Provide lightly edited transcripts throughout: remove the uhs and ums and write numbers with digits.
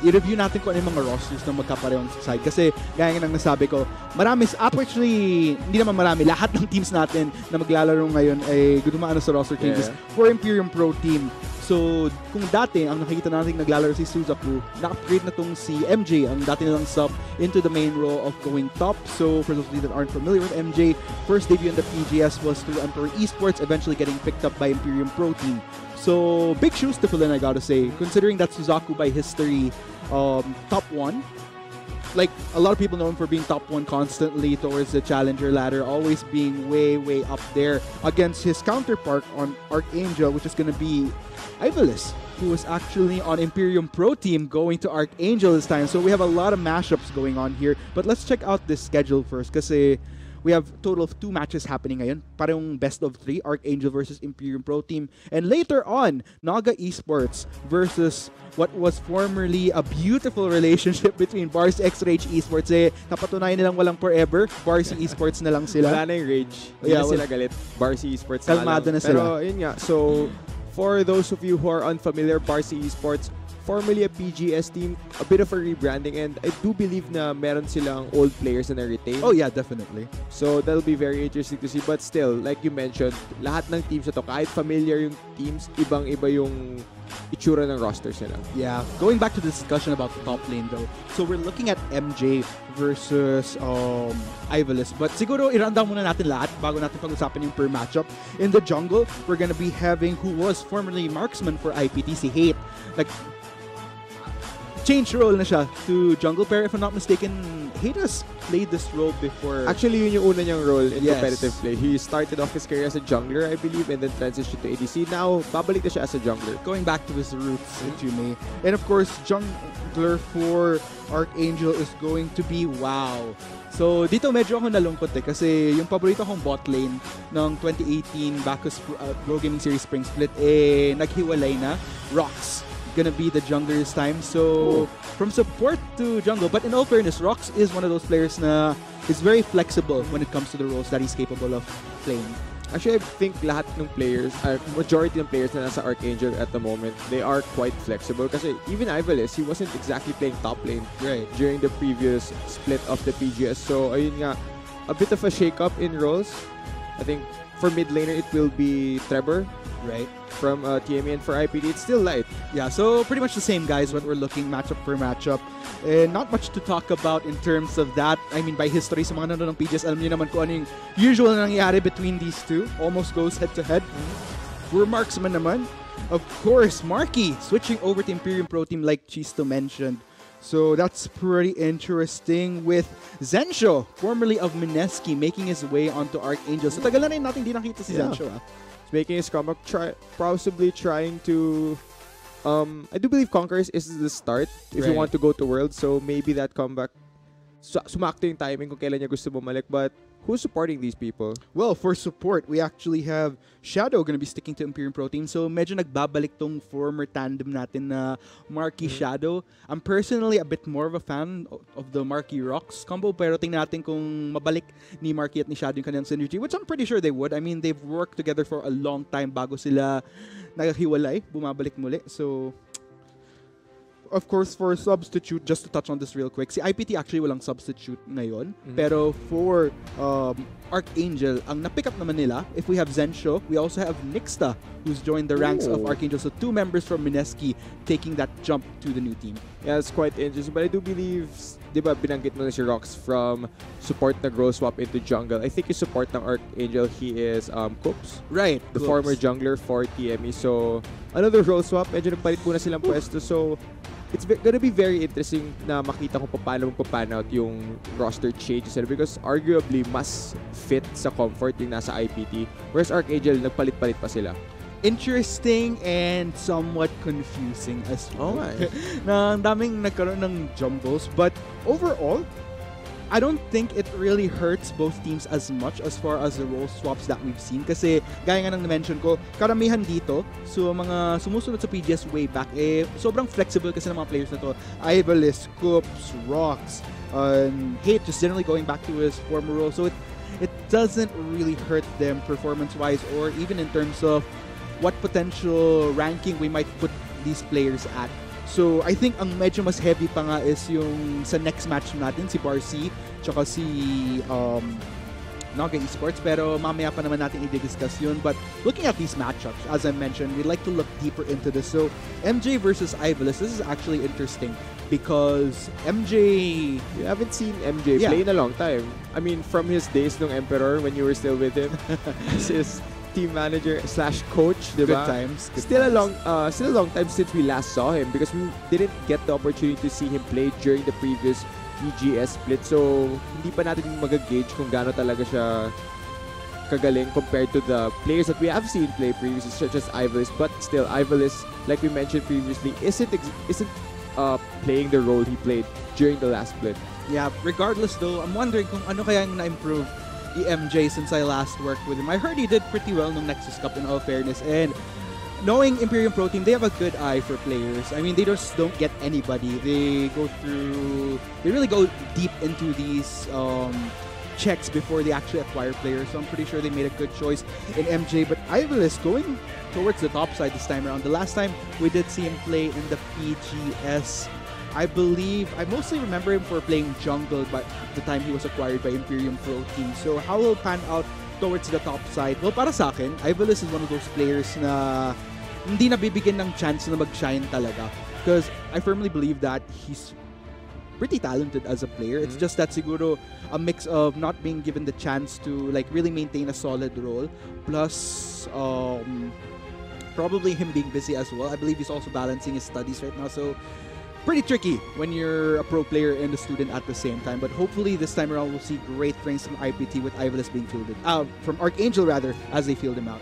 i-review natin kung ano yung mga rosters na magkaparehong side. Kasi, gaya nga nang nasabi ko, actually, hindi naman marami. Lahat ng teams natin na maglalaro ngayon ay gumaano sa roster changes for Imperium Pro Team. So, kung dati, ang nakikita natin naglalaro si Suzaku, na-upgrade na tong si MJ, ang dati nilang sub, into the main role of going top. So, for those of you that aren't familiar with MJ, first debut in the PGS was through Emperor Esports, eventually getting picked up by Imperium Pro Team. So, big shoes to fill in, I gotta say. Considering that Suzaku by history, top 1, like, a lot of people know him for being top 1 constantly towards the challenger ladder, always being way, way up there against his counterpart on Archangel, which is gonna be Ivalis, who was actually on Imperium Pro Team going to Archangel this time. So we have a lot of mashups going on here. But let's check out this schedule first kasi we have a total of 2 matches happening ngayon. Parang best of 3, Archangel versus Imperium Pro Team. And later on, Naga Esports versus what was formerly a beautiful relationship between Barcy X-Rage Esports. Napatunayan nilang walang forever. Barcy Esports na lang sila. Wala na yung rage. Hindi na sila galit. Barcy Esports na lang. Kalmado na sila. Pero yun nga, so for those of you who are unfamiliar, Barcy Esports, formerly a PGS team, a bit of a rebranding, and I do believe na meron silang old players na retain. Oh yeah, definitely. So that'll be very interesting to see. But still, like you mentioned, lahat ng teams na to, kahit familiar yung teams, ibang-iba yung itsura ng rosters nila. Yeah. Going back to the discussion about the top lane though. So we're looking at MJ versus Ivalis. But siguro i-rundown muna natin lahat bago natin pag-usapan yung per matchup. In the jungle, we're gonna be having who was formerly marksman for IPT, si Hate. Like, change role na siya to jungle, pero if I'm not mistaken, Hate has played this role before. Actually, yun yung una niyang role in competitive play. He started off his career as a jungler, I believe, and then transitioned to ADC. Now, babalik na siya as a jungler. Going back to his roots, if you may. And of course, jungler for Archangel is going to be WoW. So, dito medyo ako nalungkot kasi yung paborito kong bot lane ng 2018 Bacchus Pro Gaming Series Spring Split, naghiwalay na. Rox gonna be the jungler this time. So, from support to jungle. But in all fairness, Rox is one of those players na is very flexible when it comes to the roles that he's capable of playing. Actually, I think lahat ng players, majority ng players na nasa Archangel at the moment, they are quite flexible. Kasi even Ivalis, he wasn't exactly playing top lane during the previous split of the PGS. So, ayun nga, a bit of a shake-up in roles. I think for mid laner, it will be Trevor. Right. From TME, and for IPT, it's still light. Yeah, so pretty much the same, guys, when we're looking matchup per matchup. Not much to talk about in terms of that. I mean, by history, sa mga nanonood ng PGS, alam niyo naman kung ano yung usual na nangyayari between these two. Almost goes head-to-head. We're marksman naman. Of course, Marky switching over to Imperium Pro Team like Chisto mentioned. So that's pretty interesting with Zensho, formerly of Mineski, making his way onto Archangel. So tagal na rin natin di nakita si Zensho. Making his comeback, possibly trying to I do believe Conquerors is the start if you want to go to World, so maybe that comeback sumakto yung timing kung kailan niya gusto bumalik. But who's supporting these people? Well, for support, we actually have Shadow gonna be sticking to Imperium Pro Team. So medyo nagbabalik tong former tandem natin na Marky Shadow. I'm personally a bit more of a fan of the Marky Rocks combo, pero tingnan natin kung mabalik ni Marky at ni Shadow yung kanilang synergy, which I'm pretty sure they would. I mean, they've worked together for a long time bago sila naghiwalay, bumabalik muli. So, of course, for substitute, just to touch on this real quick, si IPT actually walang substitute ngayon. Pero for Archangel, ang na-pick up naman nila, if we have Zensho, we also have Nixta, who's joined the ranks of Archangel. So 2 members from Mineski taking that jump to the new team. Yeah, it's quite interesting. But I do believe, di ba, binanggit mo na si Rox from support na grow swap into jungle. I think yung support ng Archangel, he is Coops. Right. The former jungler for TME. So, another role swap. Medyo nagpalit muna silang pwesto. So, it's gonna be very interesting na makita kung paano magpapan out yung roster changes because arguably mas fit sa comfort yung nasa IPT, whereas Archangel nagpalit-palit pa sila. Interesting and somewhat confusing as well. Na ang daming nagkaroon ng jumbles, but overall, I don't think it really hurts both teams as much as far as the role swaps that we've seen. Kasi, gaya nga nang na-mention ko, karamihan dito, so mga sumusunod sa PGS way back, sobrang flexible kasi ng mga players na to. Ivalis, Coops, Rocks, Hate just generally going back to his former role. So it doesn't really hurt them performance-wise or even in terms of what potential ranking we might put these players at So, I think ang medyo mas heavy pa nga is yung sa next match natin, si Barcy, tsaka si Naga Esports. Pero mamaya pa naman natin i-discuss yun. But looking at these matchups, as I mentioned, we'd like to look deeper into this. So, MJ versus Ivalis, this is actually interesting because MJ... You haven't seen MJ play in a long time. I mean, from his days nung Emperor when you were still with him as his team manager slash coach, diba? Good times. Still a long time since we last saw him because we didn't get the opportunity to see him play during the previous EGS split. So, hindi pa natin mag-gauge kung gaano talaga siya kagaling compared to the players that we have seen play previously, such as Ivalis. But still, Ivalis, like we mentioned previously, isn't playing the role he played during the last split. Yeah, regardless though, I'm wondering kung ano kaya yung na-improve ni MJ since I last worked with him. I heard he did pretty well nung Nexus Cup in all fairness, and knowing Imperium Pro Team, they have a good eye for players. I mean, they just don't get anybody. They really go deep into these checks before they actually acquire players. So I'm pretty sure they made a good choice in MJ. But Ivalis going towards the top side this time around. The last time we did see him play in the PGS, I believe, I mostly remember him for playing jungle but the time he was acquired by Imperium Pro Team. So how will pan out towards the top side? Well, para sa akin, Ivalis is one of those players na hindi nabibigyan ng chance na mag-shine talaga. Because I firmly believe that he's pretty talented as a player. It's just that siguro a mix of not being given the chance to like really maintain a solid role, plus probably him being busy as well. I believe he's also balancing his studies right now, so pretty tricky when you're a pro player and a student at the same time. But hopefully this time around we'll see great things from IPT with Ivalis being fielded from Archangel rather, as they field him out.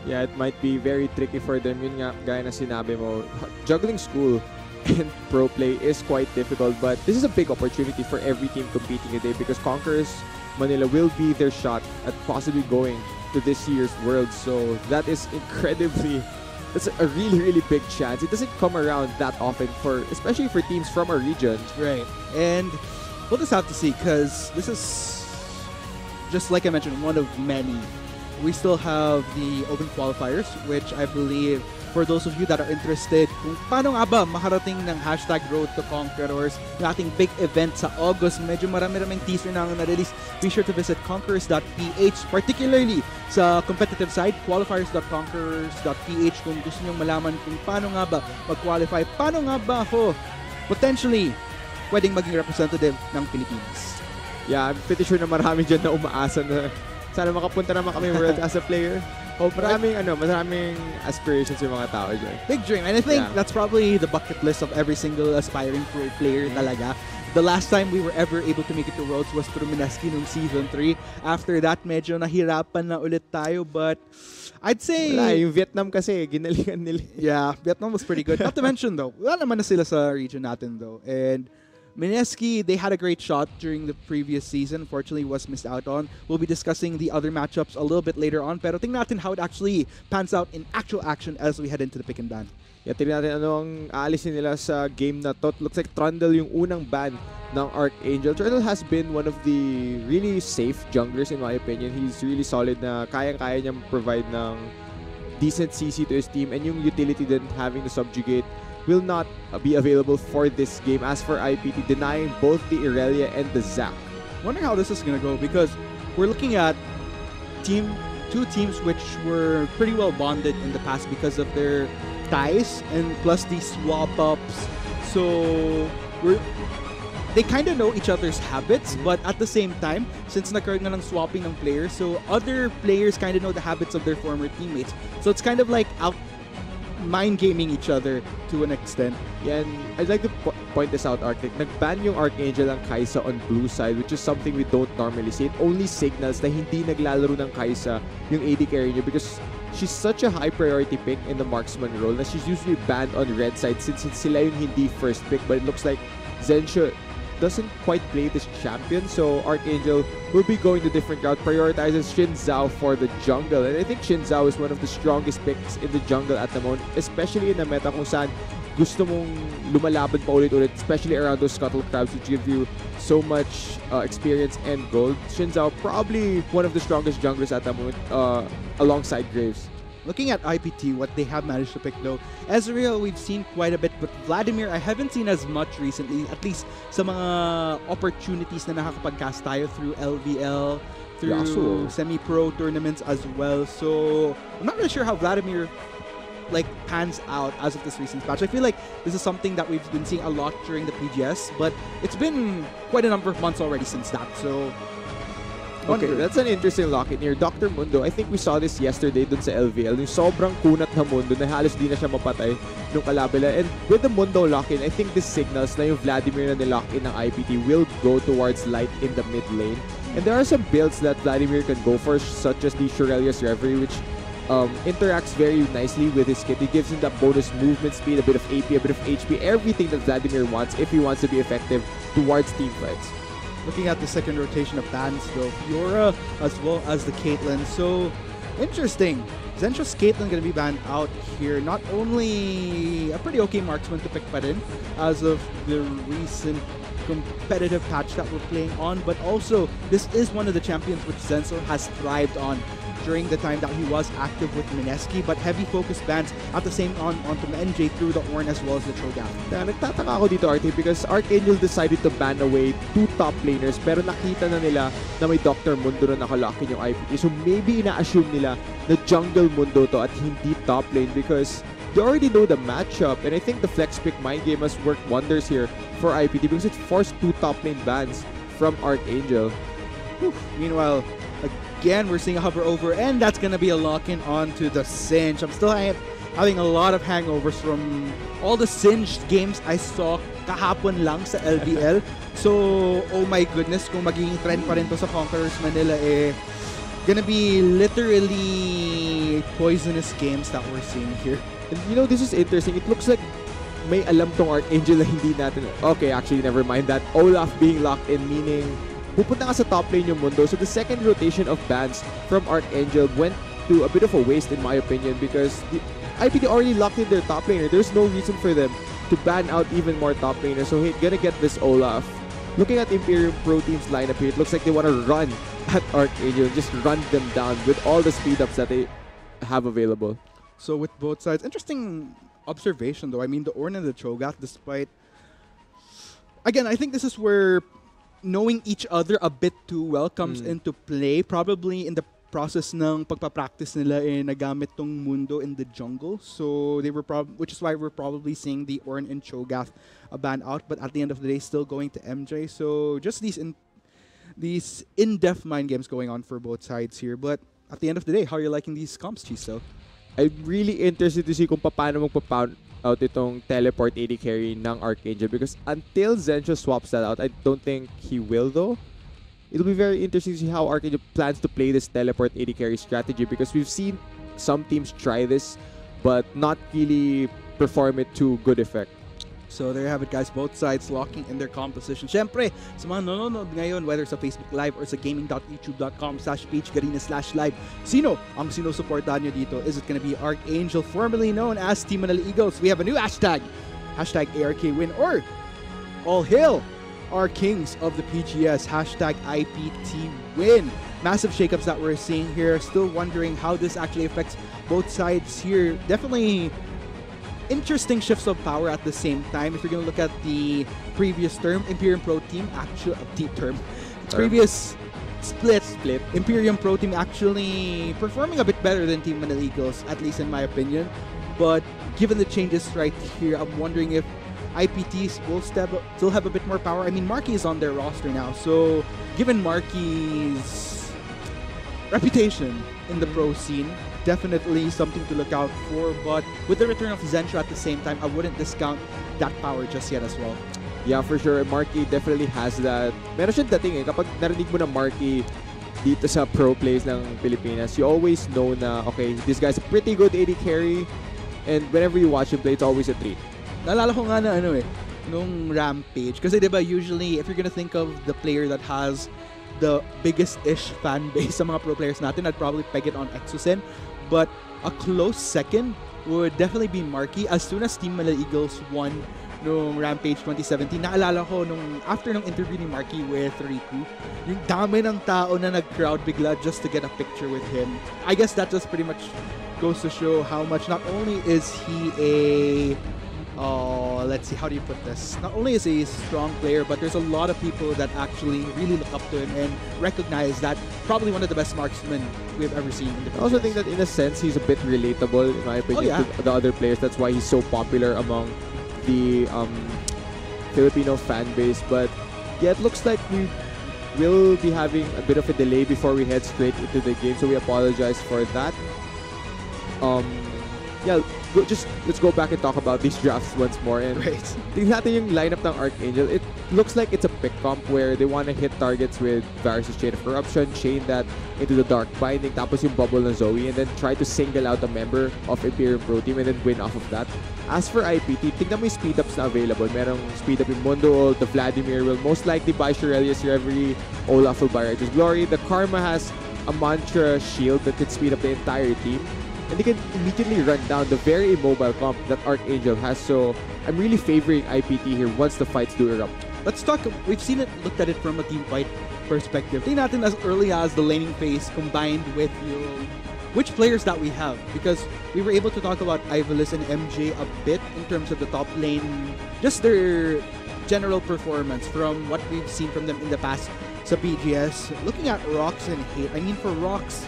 Yeah, it might be very tricky for them. Yun nga, gaya na sinabi mo, juggling school and pro play is quite difficult, but this is a big opportunity for every team competing today because Conquerors Manila will be their shot at possibly going to this year's Worlds. So that is that's a really, really big chance. It doesn't come around that often, especially for teams from our region. Right. And we'll just have to see, because this is, just like I mentioned, one of many. We still have the open qualifiers, which I believe, for those of you that are interested, kung paano nga ba makarating ng #Road to Conquerors, yung ating big event sa August, medyo marami-raming teaser na ang na-release. Be sure to visit conquerors.ph, particularly sa competitive side, qualifiers.conquerors.ph kung gusto nyong malaman kung paano nga ba mag-qualify, paano nga ba ako potentially pwedeng maging representative ng Pilipinas. Yeah, I'm pretty sure na marami dyan na umaasa na sana makapunta naman kami World as a player. Oh, maraming aspirations yung mga tao dyan. Big dream. And I think that's probably the bucket list of every single aspiring pro player talaga. The last time we were ever able to make it to Worlds was through Mineski nung Season 3. After that, medyo nahirapan na ulit tayo. But I'd say... Wala, yung Vietnam kasi, ginalingan nila. Yeah, Vietnam was pretty good. Not to mention though, wala naman na sila sa region natin though. And Mineski, they had a great shot during the previous season. Fortunately, was missed out on. We'll be discussing the other matchups a little bit later on. Pero tingnan natin how it actually pans out in actual action as we head into the pick and ban. Yeah, tingnan natin ano ang aalisin nila sa game na to. Looks like Trundle yung unang ban ng Archangel. Trundle has been one of the really safe junglers in my opinion. He's really solid na kayang-kaya niyang provide ng decent CC to his team. And yung utility din having to subjugate will not be available for this game. As for IPT, denying both the Irelia and the Zac. Wondering how this is going to go, because we're looking at two teams which were pretty well bonded in the past because of their ties and plus these swap-ups. So they kind of know each other's habits, but at the same time, since nagkaroon na ng swapping ng players, so other players kind of know the habits of their former teammates. So it's kind of like mind gaming each other to an extent. Yeah, and I'd like to point this out, Arctic. Nag-ban yung Archangel ang Kaisa on blue side, which is something we don't normally see. It only signals na hindi naglalaro ng Kaisa yung AD carry niya because she's such a high priority pick in the marksman role na she's usually banned on red side since sila yung hindi first pick. But it looks like Zensha doesn't quite play this champion, so Archangel will be going the different route, prioritizes Xin Zhao for the jungle. And I think Xin Zhao is one of the strongest picks in the jungle at the moment, especially in the meta kung saan gusto mong lumalaban pa ulit-ulit, especially around those scuttle crabs which give you so much experience and gold. Xin Zhao probably one of the strongest junglers at the moment alongside Graves. Looking at IPT, what they have managed to pick though, Ezreal we've seen quite a bit, but Vladimir I haven't seen as much recently, at least sa mga opportunities na nakakapag-cast tayo through LVL, through semi-pro tournaments as well. So I'm not really sure how Vladimir like pans out as of this recent patch. I feel like this is something that we've been seeing a lot during the PGS, but it's been quite a number of months already since that. So okay, that's an interesting lock-in here. Dr. Mundo, I think we saw this yesterday dun sa LVL. Yung sobrang kunat na Mundo na halos di na siya mapatay nung kalabila. And with the Mundo lock-in, I think this signals na yung Vladimir na nilock-in ng IPT will go towards light in the mid lane. And there are some builds that Vladimir can go for, such as the Shurelia's Reverie, which interacts very nicely with his kit. It gives him that bonus movement speed, a bit of AP, a bit of HP, everything that Vladimir wants if he wants to be effective towards team fights. Looking at the second rotation of bans though, Fiora as well as the Caitlyn. So, interesting. Zentra's Caitlyn going to be banned out here. Not only a pretty okay marksman to pick pa rin as of the recent competitive patch that we're playing on, but also this is one of the champions which Zenzo has thrived on during the time that he was active with Mineski, but heavy focus bans at the same onto NJ through the Ornn as well as the Cho'Gath. Nagtataka ako dito, RT, because Archangel decided to ban away 2 top laners, pero nakita na nila na may Dr. Mundo na nakalock in yung IPT. So maybe ina-assume nila na jungle Mundo to at hindi top lane because they already know the matchup, and I think the flex pick mind game has worked wonders here for IPT because it forced 2 top lane bans from Archangel. Whew. Meanwhile, again, we're seeing a hover over, and that's gonna be a lock-in onto the Singe. I'm still having a lot of hangovers from all the Singe games I saw kahapon lang sa LBL. So, oh my goodness, kung magiging trend pa rin to sa Conquerors Manila, gonna be literally poisonous games that we're seeing here. And you know, this is interesting. It looks like may alam tong Archangel na hindi natin. Okay, actually, never mind that. Olaf being locked in, meaning pupunta nga sa top lane yung Mundo. So the second rotation of bans from Archangel went to a bit of a waste in my opinion because the IPT already locked in their top laner. There's no reason for them to ban out even more top laners. So he's gonna get this Olaf. Looking at Imperium Pro Team's lineup here, it looks like they want to run at Archangel, just run them down with all the speed ups that they have available. So with both sides, interesting observation though. I mean, the Ornn and the Cho'Gath, despite... Again, I think this is where knowing each other a bit too well comes into play. Probably in the process ng pagpapractice nila nagamit tong Mundo in the jungle. So they were which is why we're probably seeing the Ornn and Cho'Gath ban out. But at the end of the day, still going to MJ. So just these in-depth mind games going on for both sides here. But at the end of the day, how are you liking these comps, Chiso? I'm really interested to see kung paano magpa-pound out itong teleport AD carry ng Archangel because until Zencho swaps that out, I don't think he will though. It'll be very interesting to see how Archangel plans to play this teleport AD carry strategy because we've seen some teams try this but not really perform it to good effect. So there you have it guys, both sides locking in their composition. Siyempre, sa mga nanonood ngayon, whether sa Facebook Live or sa gaming.youtube.com/paggarina/live, sino ang sinusuportahan nyo dito? Is it gonna be Archangel, formerly known as Team Manila Eagles? We have a new hashtag, hashtag ARK win, or all hail our kings of the PGS, hashtag IPT win. Massive shakeups that we're seeing here. Still wondering how this actually affects both sides here. Definitely interesting shifts of power at the same time. If you're going to look at the previous term, Imperium Pro Team, previous split, Imperium Pro Team actually performing a bit better than Team Manila Eagles, at least in my opinion. But given the changes right here, I'm wondering if IPTs will still have a bit more power. I mean, Marky is on their roster now, so given Marky's reputation in the pro scene, definitely something to look out for. But with the return of Zencho at the same time, I wouldn't discount that power just yet as well. Yeah, for sure. Marky definitely has that. Meron siyang dating kapag narinig mo na Marky dito sa pro plays ng Pilipinas, you always know na, okay, this guy's a pretty good AD carry. And whenever you watch him play, it's always a treat. Naalala ko nga na nung Rampage. Kasi diba, usually, if you're gonna think of the player that has the biggest-ish fan base sa mga pro players natin, I'd probably peg it on Exosen. But a close second would definitely be Marky. As soon as Team Manila Eagles won nung Rampage 2017, naalala ko after nung interview ni Marky with Riku, yung dami ng tao na nag-crowd bigla just to get a picture with him. I guess that just pretty much goes to show how much not only is he a let's see, how do you put this? Not only is he a strong player, but there's a lot of people that actually really look up to him and recognize that probably one of the best marksmen we've ever seen in the I also think that in a sense he's a bit relatable in my opinion to the other players. That's why he's so popular among the Filipino fan base. But yeah, it looks like we will be having a bit of a delay before we head straight into the game, so we apologize for that. Yeah, let's go back and talk about these drafts once more. And tingnan natin yung lineup ng Archangel. It looks like it's a pick comp where they want to hit targets with Varus' Chain of Corruption, chain that into the Dark Binding, tapos yung bubble ng Zoe, and then try to single out a member of Imperium Pro Team and then win off of that. As for IPT, tingnan mo yung speed-ups na available. Merong speed-up yung Mundo, the Vladimir will most likely buy Shirelius Reverie, Olaf will buy Righteous Glory. The Karma has a Mantra Shield that can speed up the entire team. And they can immediately run down the very immobile comp that Archangel has. So I'm really favoring IPT here once the fights do erupt. Let's talk. We've seen it, looked at it from a team fight perspective. Tingnan natin as early as the laning phase combined with which players that we have, because we were able to talk about Ivalice and MJ a bit in terms of the top lane, just their general performance from what we've seen from them in the past sa BGS. Looking at Rox and Hate, I mean for Rox,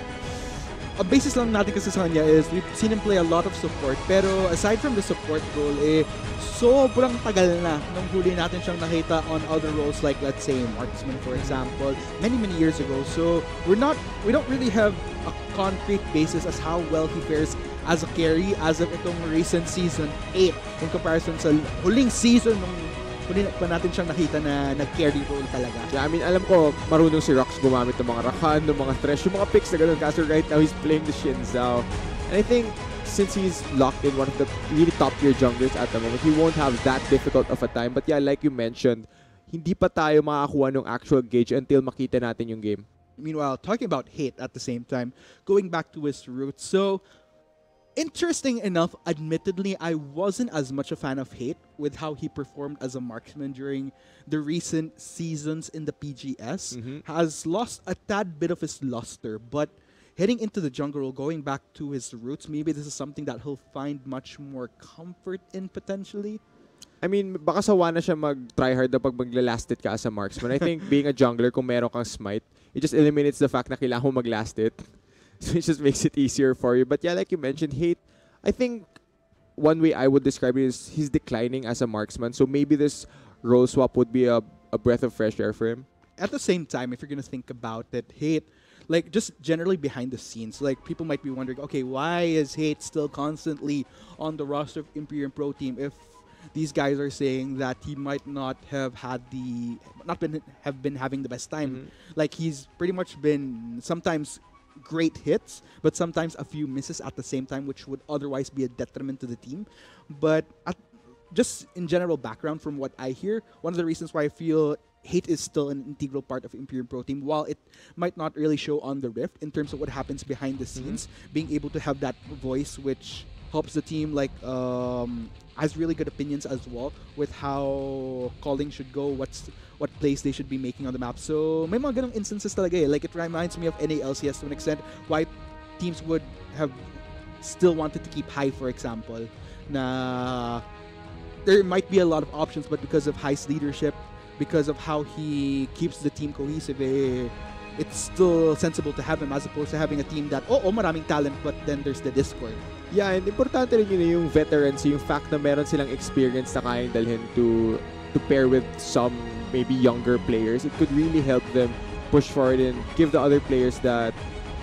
a basis lang natin kasi sa kanya is we've seen him play a lot of support, pero aside from the support role, sobrang tagal na nung huli natin siyang nakita on other roles like let's say Marksman for example, many years ago. So we don't really have a concrete basis as how well he fares as a carry as of itong recent season 8 in comparison sa huling season nung huli pa natin siyang nakita na nag-carry role talaga. Yeah, I mean, alam ko, marunong si Rox gumamit ng mga Rakan, ng mga Thresh, yung mga picks na ganun. Kasi right now, he's playing the Shin Zhao. And I think, since he's locked in one of the really top-tier junglers at the moment, he won't have that difficult of a time. But yeah, like you mentioned, hindi pa tayo makakuha ng actual gauge until makita natin yung game. Meanwhile, talking about Hate at the same time, going back to his roots, so interesting enough, admittedly, I wasn't as much a fan of Hate with how he performed as a marksman during the recent seasons in the PGS. Has lost a tad bit of his luster, but heading into the jungle role, going back to his roots, maybe this is something that he'll find much more comfort in potentially. I mean, baka sawa na siya mag-tryhard na pag magla-last it ka as a marksman. I think being a jungler, kung meron kang smite, it just eliminates the fact na kailangan mo mag-last it. So it just makes it easier for you. But yeah, like you mentioned, Hate, I think one way I would describe it is he's declining as a marksman. So maybe this role swap would be a breath of fresh air for him. At the same time, if you're going to think about it, Hate, like just generally behind the scenes, like people might be wondering, okay, why is Hate still constantly on the roster of Imperium Pro Team if these guys are saying that he might not have been having the best time? Like he's pretty much been sometimes great hits, but sometimes a few misses at the same time, which would otherwise be a detriment to the team. But just in general background from what I hear, one of the reasons why I feel Hate is still an integral part of Imperium Pro Team, while it might not really show on the Rift in terms of what happens behind the scenes, being able to have that voice which helps the team, like has really good opinions as well with how calling should go, what plays they should be making on the map. So may mga ganong instances talaga eh. Like it reminds me of NALCS to an extent, why teams would have still wanted to keep High, for example. Na there might be a lot of options, but because of High's leadership, because of how he keeps the team cohesive, it's still sensible to have him as opposed to having a team that, maraming talent, but then there's the Discord. Yeah, and importante rin yun yung veterans, yung fact na meron silang experience na kayang dalhin to pair with some maybe younger players. It could really help them push forward and give the other players that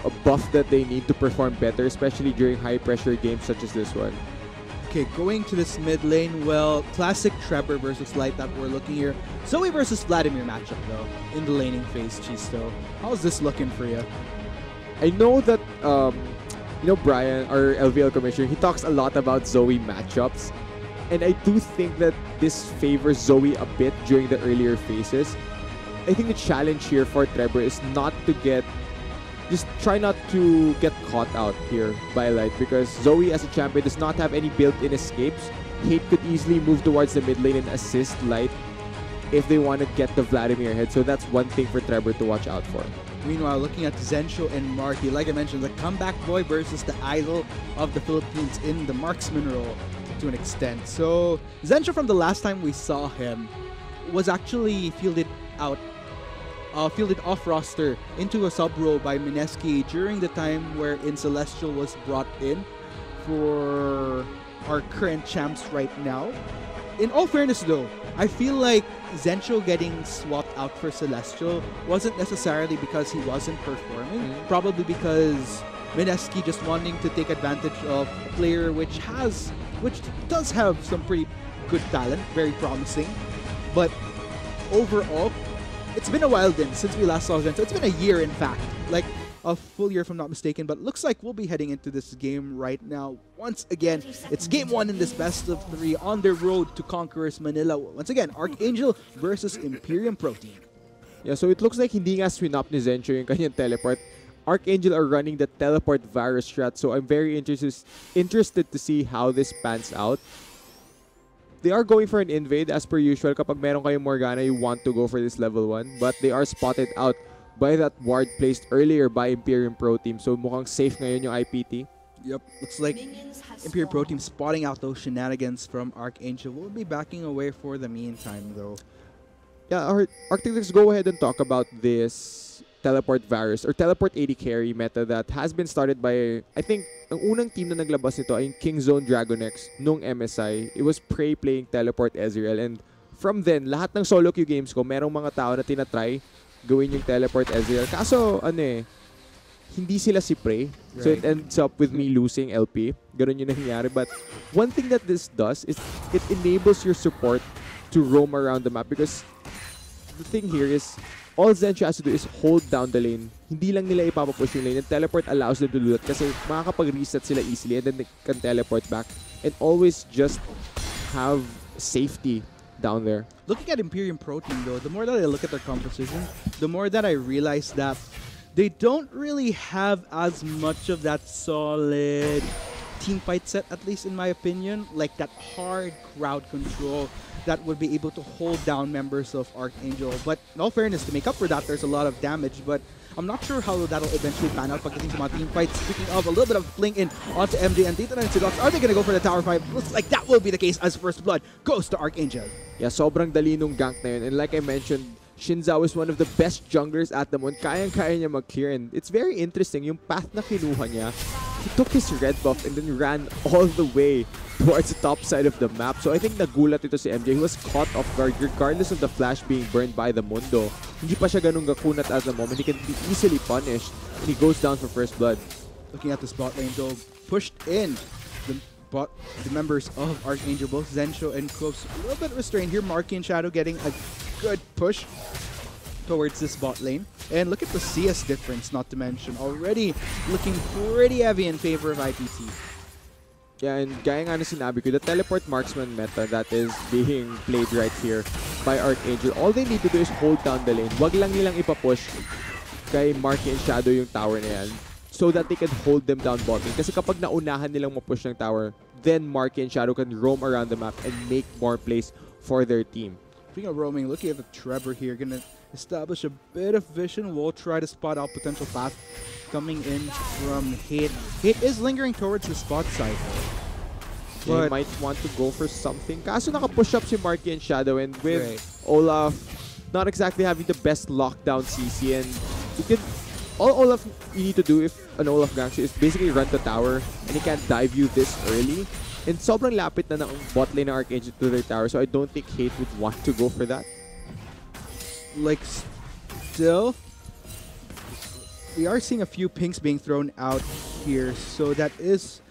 a buff that they need to perform better, especially during high-pressure games such as this one. Okay, going to this mid lane, well, classic Trevor versus Light that we're looking here. Zoe versus Vladimir matchup, though, in the laning phase, Chisto. How's this looking for you? I know that, Brian, our LVL commissioner, he talks a lot about Zoe matchups. And I do think that this favors Zoe a bit during the earlier phases. I think the challenge here for Trevor is just try not to get caught out here by Light, because Zoe as a champion does not have any built-in escapes. Hate could easily move towards the mid lane and assist Light if they want to get the Vladimir head. So that's one thing for Trevor to watch out for. Meanwhile, looking at Zensho and Marky, like I mentioned, the comeback boy versus the idol of the Philippines in the marksman role to an extent. So Zensho, from the last time we saw him, was actually fielded off roster into a sub role by Mineski during the time wherein Celestial was brought in for our current champs right now. In all fairness though, I feel like Zensho getting swapped out for Celestial wasn't necessarily because he wasn't performing, probably because Mineski just wanting to take advantage of a player which does have some pretty good talent, very promising. But overall, it's been a while then since we last saw Zensho. It's been a year, in fact. Like a full year if I'm not mistaken, but looks like we'll be heading into this game right now. Once again, it's game 1 in this best of 3 on their road to Conquerors Manila. Once again, Archangel versus Imperium Pro Team. Yeah, so it looks like hindi nga swinap ni Zensho yung kanyang teleport. Archangel are running the teleport virus strat, so I'm very interested to see how this pans out. They are going for an invade as per usual. Kapag meron kayong Morgana, you want to go for this level 1, but they are spotted out by that ward placed earlier by Imperium Pro Team. So mukhang safe ngayon yung IPT. Yep, looks like Imperium Pro Team spotting out those shenanigans from Archangel. We'll be backing away for the meantime though. Yeah, Arctic, let's go ahead and talk about this teleport virus or teleport AD carry meta that has been started by, I think, ang unang team na naglabas nito ay King Zone Dragonex nung MSI. It was Prey playing teleport Ezreal, and from then, lahat ng solo queue games ko, merong mga tao na tinatry gawin yung teleport Ezreal. Kaso, hindi sila si Prey. Right. So it ends up with me losing LP. Ganun yung nangyari. But one thing that this does is it enables your support to roam around the map, because the thing here is all Zensho has to do is hold down the lane. Hindi lang nila ipapapush yung lane. And teleport allows them to do that kasi makakapag-reset sila easily and then they can teleport back and always just have safety down there. Looking at Imperium Pro Team though, the more that I look at their composition, the more that I realize that they don't really have as much of that solid team fight set, at least in my opinion, like that hard crowd control that would be able to hold down members of Archangel. But in all fairness, to make up for that, there's a lot of damage, but I'm not sure how that'll eventually pan out pagdating sa mga team fights. Speaking of, a little bit of fling in onto MJ and dito na si Docs. Are they gonna go for the Tower 5? Looks like that will be the case as First Blood goes to Archangel. Yeah, sobrang dali nung gank na yun. And like I mentioned, Shinzao is one of the best junglers at the moment. Kayang-kaya niya mag-clear. And it's very interesting, yung path na kinuha niya, he took his red buff and then ran all the way towards the top side of the map. So I think nagulat ito si MJ. He was caught off guard regardless of the flash being burned by the Mundo. Hindi pa siya ganun gakunat at the moment. He can be easily punished. And he goes down for First Blood. Looking at the spot lane though, pushed in the members of Archangel, both Zensho and Cloves. A little bit restrained here. Marky and Shadow getting a good push towards this bot lane. And look at the CS difference, not to mention. Already looking pretty heavy in favor of IPT. Yeah, and gaya nga na sinabi ko, the teleport marksman meta that is being played right here by Archangel, all they need to do is hold down the lane. Wag lang nilang ipapush kay Marky and Shadow yung tower na yan so that they can hold them down bot lane. Kasi kapag naunahan nilang mapush ng tower, then Marky and Shadow can roam around the map and make more plays for their team. Speaking of roaming, looking at the Trevor here, gonna establish a bit of vision. We'll try to spot out potential path coming in from Hate. Hate is lingering towards the spot side. They might want to go for something. Kaso naka-push up si Marky and Shadow, and with Olaf not exactly having the best lockdown CC, and you can, all Olaf you need to do if an Olaf ganks you is basically run the tower, and he can't dive you this early. And sobrang lapit na ng bot lane ng Archangel to their tower, so I don't think Hate would want to go for that. Like, still, we are seeing a few pinks being thrown out here, so that is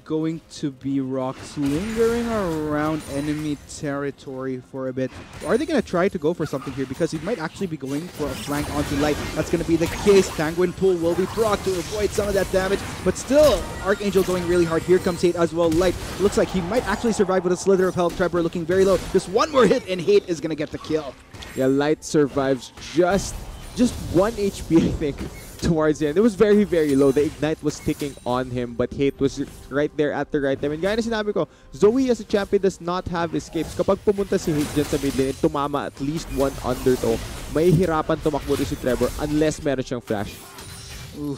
going to be rocks lingering around enemy territory for a bit. Are they going to try to go for something here? Because he might actually be going for a flank onto Light. That's going to be the case. Penguin Pool will be proc to avoid some of that damage. But still, Archangel going really hard. Here comes Hate as well. Light looks like he might actually survive with a slither of health. Trevor looking very low. Just one more hit and Hate is going to get the kill. Yeah, Light survives just 1 HP, I think. towards the end. It was very, very low. The Ignite was ticking on him, but Hate was right there at the right time. And gaya na sinabi ko, Zoe as a champion does not have escapes. Kapag pumunta si Hate dyan sa mid lane, tumama at least one undertow, may hirapan tumakbo si Trevor unless meron siyang flash. Ooh,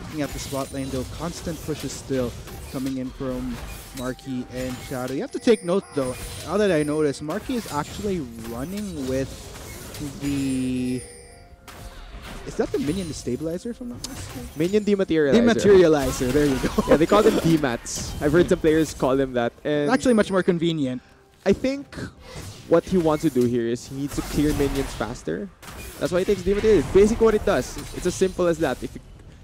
looking at the spot lane though, constant pushes still coming in from Marky and Shadow. You have to take note though, now that I notice, Marky is actually running with the... Is that the minion destabilizer, if I'm not mistaken? Minion dematerializer. Dematerializer, there you go. Yeah, they call them demats. I've heard some players call them that. And actually much more convenient. I think what he wants to do here is he needs to clear minions faster. That's why he takes dematerializer. Basically what it does, it's as simple as that. If you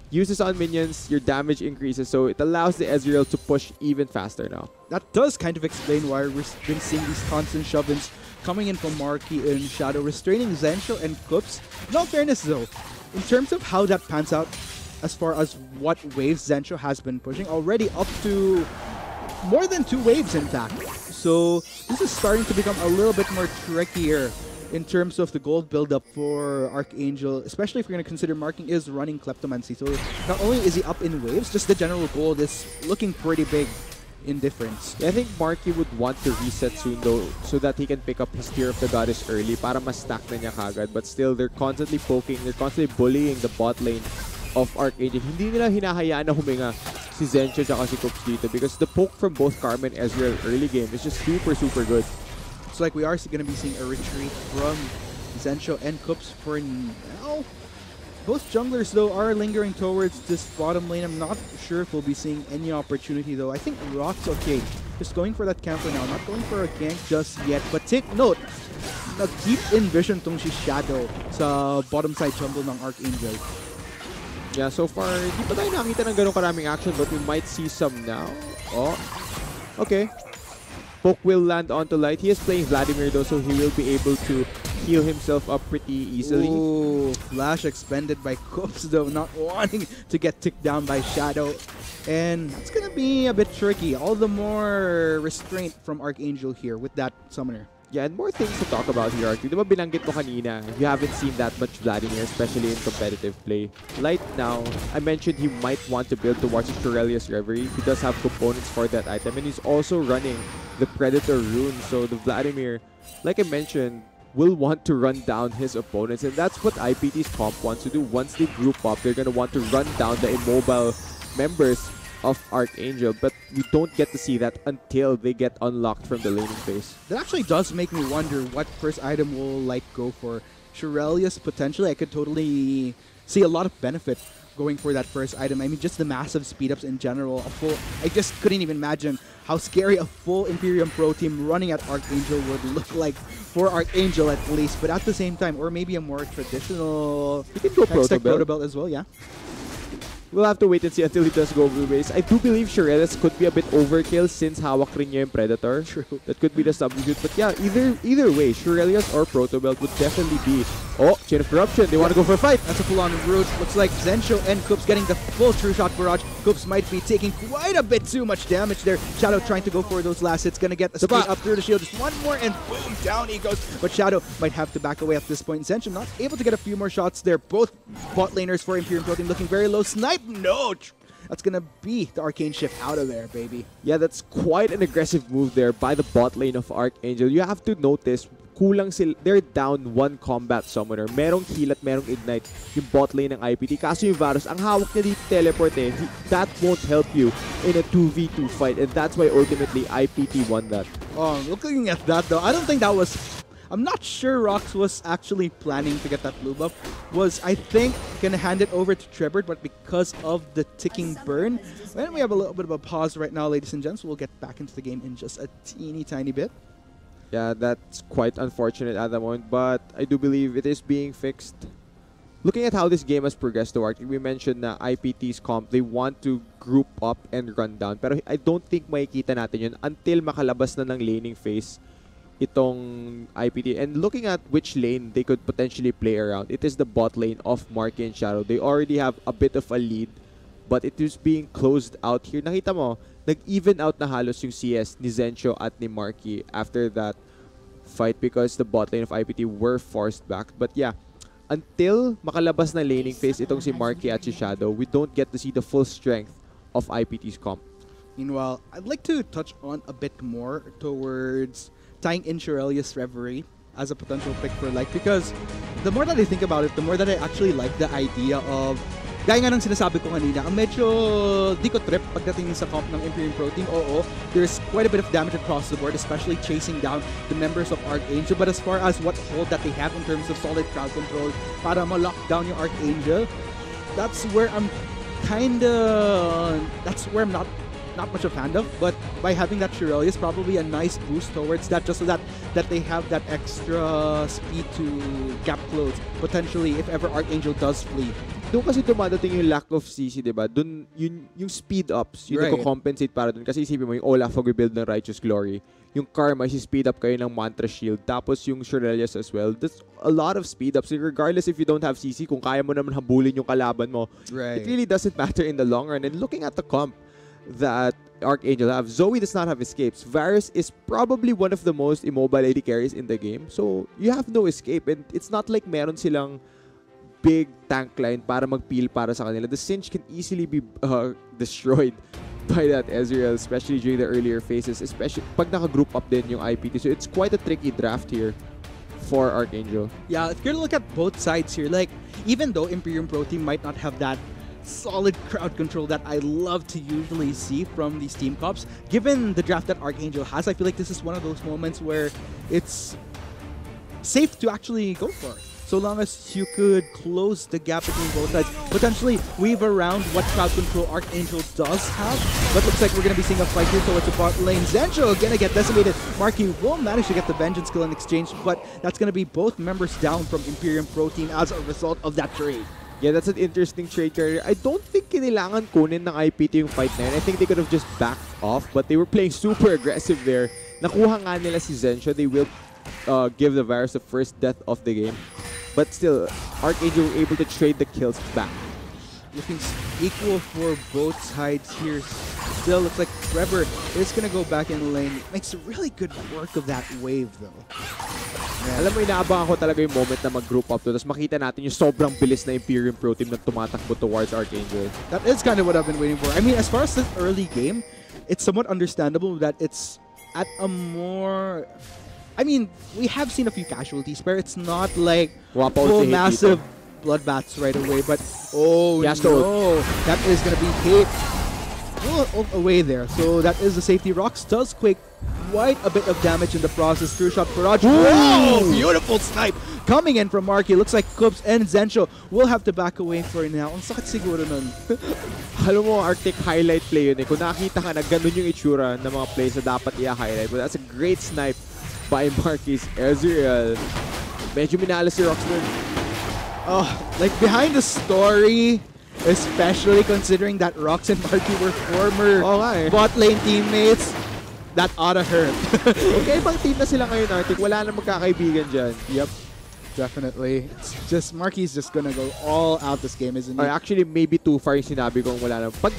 use this on minions, your damage increases, so it allows the Ezreal to push even faster now. That does kind of explain why we've been seeing these constant shove-ins coming in from Marky and Shadow, restraining Zensho and Kups. In all fairness though, in terms of how that pans out, as far as what waves Zensho has been pushing, already up to more than 2 waves in fact. So this is starting to become a little bit more trickier in terms of the gold build-up for Archangel, especially if you're going to consider Marking is running Kleptomancy. So not only is he up in waves, just the general gold is looking pretty big in difference. Yeah, I think Marky would want to reset soon though, so that he can pick up his Tear of the Goddess early para mas stack na niya kagad. But still, they're constantly poking, they're constantly bullying the bot lane of Archangel. Hindi nila hinahayaan na huminga si Zensho at si Kups dito because the poke from both Karma and Ezreal early game is just super, super good. It's like we are going to be seeing a retreat from Zensho and Kups for now. Both junglers, though, are lingering towards this bottom lane. I'm not sure if we'll be seeing any opportunity, though. I think Rock's okay. Just going for that camper now. Not going for a gank just yet. But take note, nag-deep in vision tong si Shadow sa bottom side jungle ng Archangel. Yeah, so far, di pa tayo nakita ng ganun karaming action, but we might see some now. Oh, okay. Poke will land onto Light. He is playing Vladimir though, so he will be able to heal himself up pretty easily. Ooh, flash expended by Kups though, not wanting to get ticked down by Shadow. And that's gonna be a bit tricky. All the more restraint from Archangel here with that summoner. Yeah, and more things to talk about here, Ark. Di ba binanggit mo kanina, you haven't seen that much Vladimir, especially in competitive play. Light now, I mentioned he might want to build towards Shurelia's Reverie. He does have components for that item, and he's also running the Predator rune. So the Vladimir, like I mentioned, will want to run down his opponents, and that's what IPT's comp wants to do. Once they group up, they're going to want to run down the immobile members of Archangel, but we don't get to see that until they get unlocked from the laning phase. That actually does make me wonder what first item will Light go for. Shurelius, potentially, I could totally see a lot of benefit going for that first item. I mean, just the massive speed-ups in general. I just couldn't even imagine how scary a full Imperium Pro team running at Archangel would look like for Archangel at least. But at the same time, or maybe a more traditional... You can go Proto Belt as well, yeah. We'll have to wait and see until he does go blue base. I do believe Shurelius could be a bit overkill since hawak rin niya yung Predator. True. That could be the substitute. But yeah, either way, Shurelius or Protobelt would definitely be... Oh, Chain of Corruption. They want to go for a fight. That's a full-on route. Looks like Zensho and Kups getting the full True Shot barrage. Kups might be taking quite a bit too much damage there. Shadow trying to go for those last hits. Gonna get a speed up through the shield. Just one more and boom, down he goes. But Shadow might have to back away at this point. Zensho not able to get a few more shots there. Both bot laners for Imperium Pro Team looking very low. Snipe, no! That's gonna be the Arcane Shift out of there, baby. Yeah, that's quite an aggressive move there by the bot lane of Archangel. You have to notice, kulang sila, they're down one combat summoner. Merong heal at merong ignite yung bot lane ng IPT. Kaso yung Varus, ang hawak niya dito teleport eh. That won't help you in a 2v2 fight, and that's why ultimately IPT won that. Oh, looking at that though, I don't think that was... I'm not sure Rox was actually planning to get that blue buff. Was, I think, gonna hand it over to Trebert, but because of the ticking burn, well, we have a little bit of a pause right now, ladies and gents. We'll get back into the game in just a teeny tiny bit. Yeah, that's quite unfortunate at the moment, but I do believe it is being fixed. Looking at how this game has progressed to work, we mentioned na IPT's comp, they want to group up and run down. Pero I don't think makikita natin yun until makalabas na ng laning phase itong IPT. And looking at which lane they could potentially play around, it is the bot lane of Marky and Shadow. They already have a bit of a lead, but it is being closed out here. Nakita mo, nag-even out na halos yung CS ni Zensho at ni Marky after that fight because the bot lane of IPT were forced back. But yeah, until makalabas na laning phase itong si Marky at si Shadow, we don't get to see the full strength of IPT's comp. Meanwhile, I'd like to touch on a bit more towards tying in Shirelia's Reverie as a potential pick for Light, because the more that I think about it, the more that I actually like the idea of, gaya nga ng sinasabi ko kanina, ang medyo di ko trip pagdating sa comp ng Imperium Pro Team. Oo, there's quite a bit of damage across the board, especially chasing down the members of Archangel. But as far as what hold that they have in terms of solid crowd control para ma-lock down yung Archangel, that's where I'm not much a fan of, but by having that Shirelia is probably a nice boost towards that, just so that they have that extra speed to gap close, potentially, if ever Archangel does flee. Doon kasi dumadating yung lack of CC, diba? Doon, yung speed ups, yung nagko-compensate para doon. Kasi isipin mo, yung Olaf mag-build ng Righteous Glory, yung Karma, si-speed up kayo ng Mantra Shield, tapos yung Shirelias as well. That's a lot of speed ups. Regardless if you don't have CC, kung kaya mo naman habulin yung kalaban mo, it really doesn't matter in the long run. And looking at the comp that Archangel have, Zoe does not have escapes. Varus is probably one of the most immobile AD carries in the game. So, you have no escape. And it's not like meron silang big tank line para mag-peel para sa kanila. The Cinch can easily be destroyed by that Ezreal, especially during the earlier phases, especially pag naka-group up din yung IPT. So, it's quite a tricky draft here for Archangel. Yeah, if you're gonna look at both sides here, like, even though Imperium Pro Team might not have that solid crowd control that I love to usually see from these team comps, given the draft that Archangel has, I feel like this is one of those moments where it's safe to actually go for it. So long as you could close the gap between both sides, potentially weave around what crowd control Archangel does have. But looks like we're going to be seeing a fight here towards the bot lane. Zencho gonna get decimated. Marky will manage to get the Vengeance skill in exchange, but that's going to be both members down from Imperium Pro Team as a result of that trade. Yeah, that's an interesting trade carrier. I don't think kailangan kunin ng IPT yung fight na yun. I think they could have just backed off, but they were playing super aggressive there. Nakuha nga nila si Zencho. They will give the Varus the first death of the game. But still, Archangel were able to trade the kills back. Looking equal for both sides here. Still looks like Trevor is going to go back in lane. Makes really good work of that wave though. Yeah. Alam mo, inaabangan ko talaga yung moment na mag-group up to. Tapos makita natin yung sobrang bilis na Imperium Pro Team na tumatakbo towards Archangel. That is kind of what I've been waiting for. I mean, as far as this early game, it's somewhat understandable that it's at a more... I mean, we have seen a few casualties, but it's not like full massive bloodbaths right away. But, oh no, that is going to be hit away there. So that is the safety. Rocks does quake quite a bit of damage in the process. True shot barrage. Whoa! Beautiful snipe coming in from Marky. Looks like Kubs and Zencho will have to back away for now. Ang sakit siguro nun. Alam mo, Arctic highlight play yun eh. Kung nakita ka na ganun yung itsura ng mga plays na dapat i-highlight. But that's a great snipe by Marky's Ezreal. Medyo minalas si Roxman. Oh, like behind the story, especially considering that Rox and Marky were former bot lane teammates, that oughta hurt. Okay, ibang team na sila ngayon, Arctic. Wala na magkakaibigan dyan. Yep. Definitely. It's just, Marky's just gonna go all out this game, isn't he? Or actually, maybe too far yung sinabi kong wala na. Pag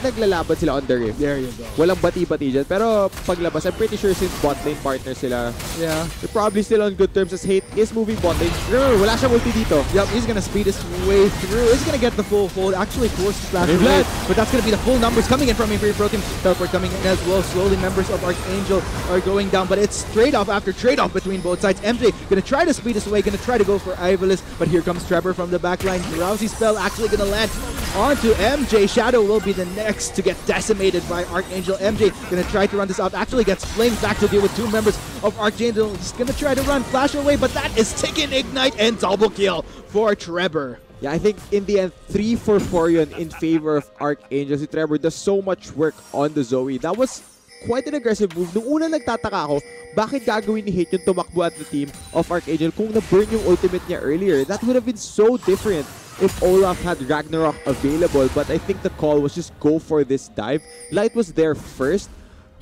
naglalaban sila on the rift, there you go. Walang bati-bati dyan. Pero paglabas, I'm pretty sure since bot lane partner sila, yeah, they're probably still on good terms as Hate is moving bot lane. Remember, wala siyang ulti dito. Yep, he's gonna speed his way through. He's gonna get the full hold. Actually, forced to splash away. But that's gonna be the full numbers coming in from Imperium Pro Team. Teleport coming in as well. Slowly, members of Archangel are going down. But it's trade-off after trade-off between both sides. MJ gonna try to speed his way, gonna try to go for Ivalice, but here comes Trevor from the backline. Rousey spell actually gonna land onto MJ. Shadow will be the next to get decimated by Archangel. MJ gonna try to run this out. Actually gets flamed back to deal with two members of Archangel. He's gonna try to run, flash away, but that is taken ignite and double kill for Trevor. Yeah, I think in the end, 3 for 4 yun in favor of Archangel. Si Trevor does so much work on the Zoe. That was quite an aggressive move. Nung una nagtataka ako, bakit gagawin ni Hate yung tumakbo at the team of Archangel kung na-burn yung ultimate niya earlier? That would have been so different if Olaf had Ragnarok available, but I think the call was just go for this dive. Light was there first.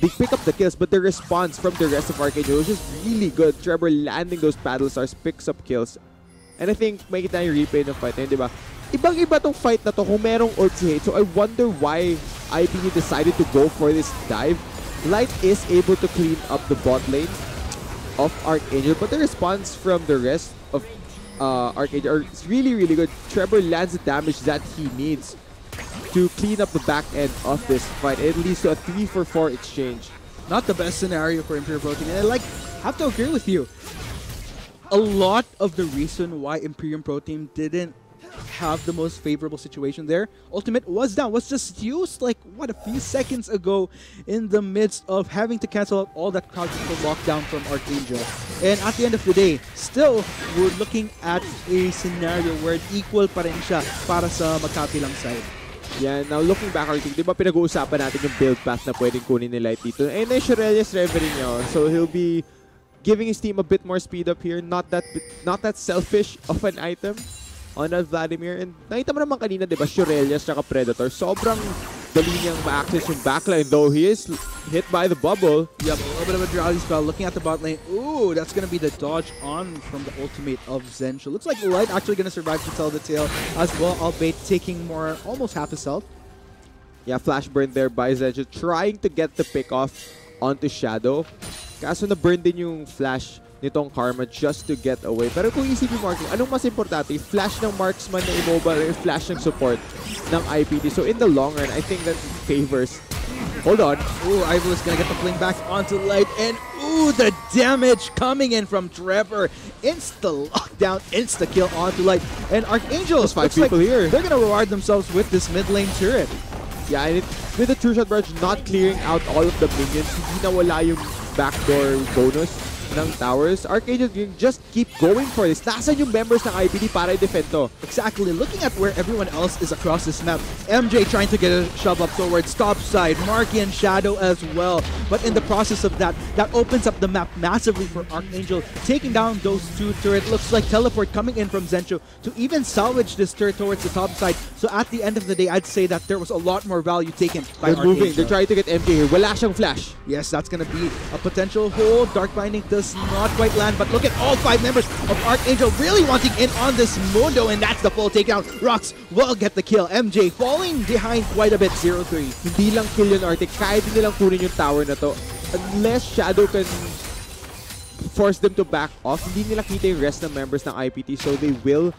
They pick up the kills, but the response from the rest of Archangel was just really good. Trevor landing those paddle stars, picks up kills. And I think makita yung replay ng fight na yun, diba? Ibang-iba tong fight na to kung merong ult si Hate. So I wonder why IPT decided to go for this dive. Light is able to clean up the bot lane of Archangel, but the response from the rest of Arcade are really, really good. Trevor lands the damage that he needs to clean up the back end of this fight. It leads to a 3-for-4 exchange. Not the best scenario for Imperium Pro Team. And I have to agree with you. A lot of the reason why Imperium Pro Team didn't have the most favorable situation there, Ultimate was down, was just used like, what, a few seconds ago in the midst of having to cancel out all that crowd control lockdown from Archangel. And at the end of the day, still, we're looking at a scenario where equal pa rin siya para sa magkabilang side. Yeah, now looking back, I think, di ba pinag-uusapan natin yung build path na pwedeng kunin ni Light dito? And then Shurelius Reverie niya, so he'll be giving his team a bit more speed up here. Not that selfish of an item on that Vladimir. And nakita mo naman kanina, di ba, Shurelius tsaka Predator, sobrang dali niyang ma-access yung backline, though he is hit by the bubble. Yep, a little bit of a drowsy spell. Looking at the bot lane. Ooh, that's going to be the dodge on from the ultimate of Zenshu. Looks like Light actually going to survive to tell the tale as well, albeit taking more, almost half his health. Yeah, flash burn there by Zenshu, trying to get the pick off onto Shadow. Kaso na-burn din yung flash nitong Karma just to get away. Pero kung isipin mo, anong mas importante? Flash ng marksman na immobile or flash ng support ng IPT. So in the long run, I think that favors. Hold on. Ooh, Ival is gonna get the fling back onto Light. And ooh, the damage coming in from Trevor. Insta lockdown, insta kill onto Light. And Archangel, there's 5 people here. They're gonna reward themselves with this mid lane turret. Yeah, and with the True Shot Barrage not clearing out all of the minions, hindi nawala yung backdoor bonus ng towers. Archangel just keep going for this. Nasaan yung members ng IPT para i-defend to? Exactly. Looking at where everyone else is across this map. MJ trying to get a shove up towards top side. Marky and Shadow as well. But in the process of that, that opens up the map massively for Archangel. Taking down those two turrets. Looks like teleport coming in from Zenshu to even salvage this turret towards the top side. So at the end of the day, I'd say that there was a lot more value taken by They're moving. They're trying to get MJ here. Wala siyang flash. Yes, that's going to be a potential hold. Dark Binding does not quite land, but look at all 5 members of Archangel really wanting in on this Mundo, and that's the full takedown. Rox will get the kill. MJ falling behind quite a bit, 0-3. Hindi lang kill yun, Arctic. Kaya din nilang kunin yung tower na to. Unless Shadow can force them to back off, hindi nila kita yung rest ng members ng IPT, so they will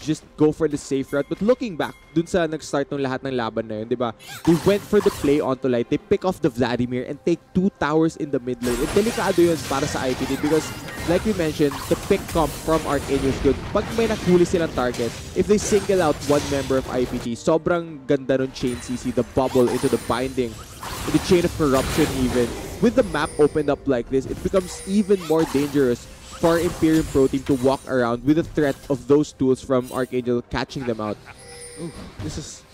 just go for the safe route. But looking back, dun sa nag-start ng lahat ng laban na yun, di ba? They went for the play onto Light. They pick off the Vladimir and take 2 towers in the mid lane. And delikado yun para sa IPT because, like we mentioned, the pick comp from Archangel is good. Pag may nakhuli silang target, if they single out one member of IPT, sobrang ganda nun chain CC, the bubble into the binding, the chain of corruption even. With the map opened up like this, it becomes even more dangerous for Imperium Pro Team to walk around with the threat of those tools from Archangel catching them out. Ooh, this is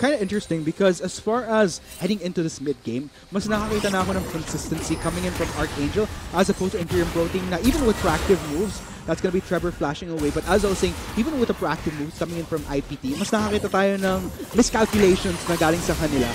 kind of interesting because as far as heading into this mid-game, mas nakakita na ako ng consistency coming in from Archangel as opposed to Imperium Pro Team na even with proactive moves, that's gonna be Trevor flashing away. But as I was saying, even with the proactive moves coming in from IPT, mas nakakita tayo ng miscalculations na galing sa kanila.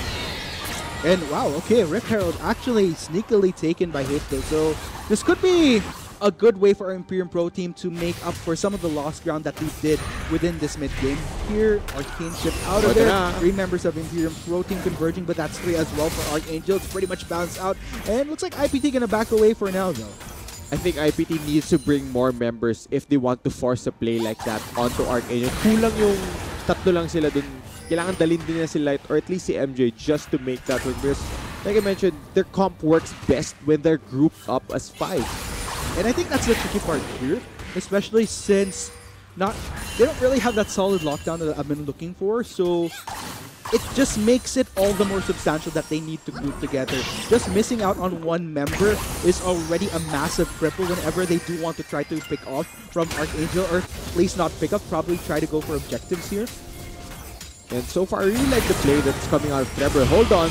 And wow, okay, Rip Herald actually sneakily taken by Hito. So this could be a good way for our Imperium Pro Team to make up for some of the lost ground that they did within this mid-game. Here, Arcane ship out of there. 3 members of Imperium Pro Team converging, but that's 3 as well for Archangel. It's pretty much balanced out. And looks like IPT gonna back away for now, though. I think IPT needs to bring more members if they want to force a play like that onto Archangel. Kulang yung tatlo lang sila dun. Kailangan dalhin din na si Light or at least si MJ just to make that work. Because, like I mentioned, their comp works best when they're grouped up as 5. And I think that's the tricky part here, especially since they don't really have that solid lockdown that I've been looking for, so it just makes it all the more substantial that they need to group together. Just missing out on one member is already a massive cripple whenever they do want to try to pick off from Archangel, or at least not pick up, probably try to go for objectives here. And so far, I really like the play that's coming out of Trevor. Hold on.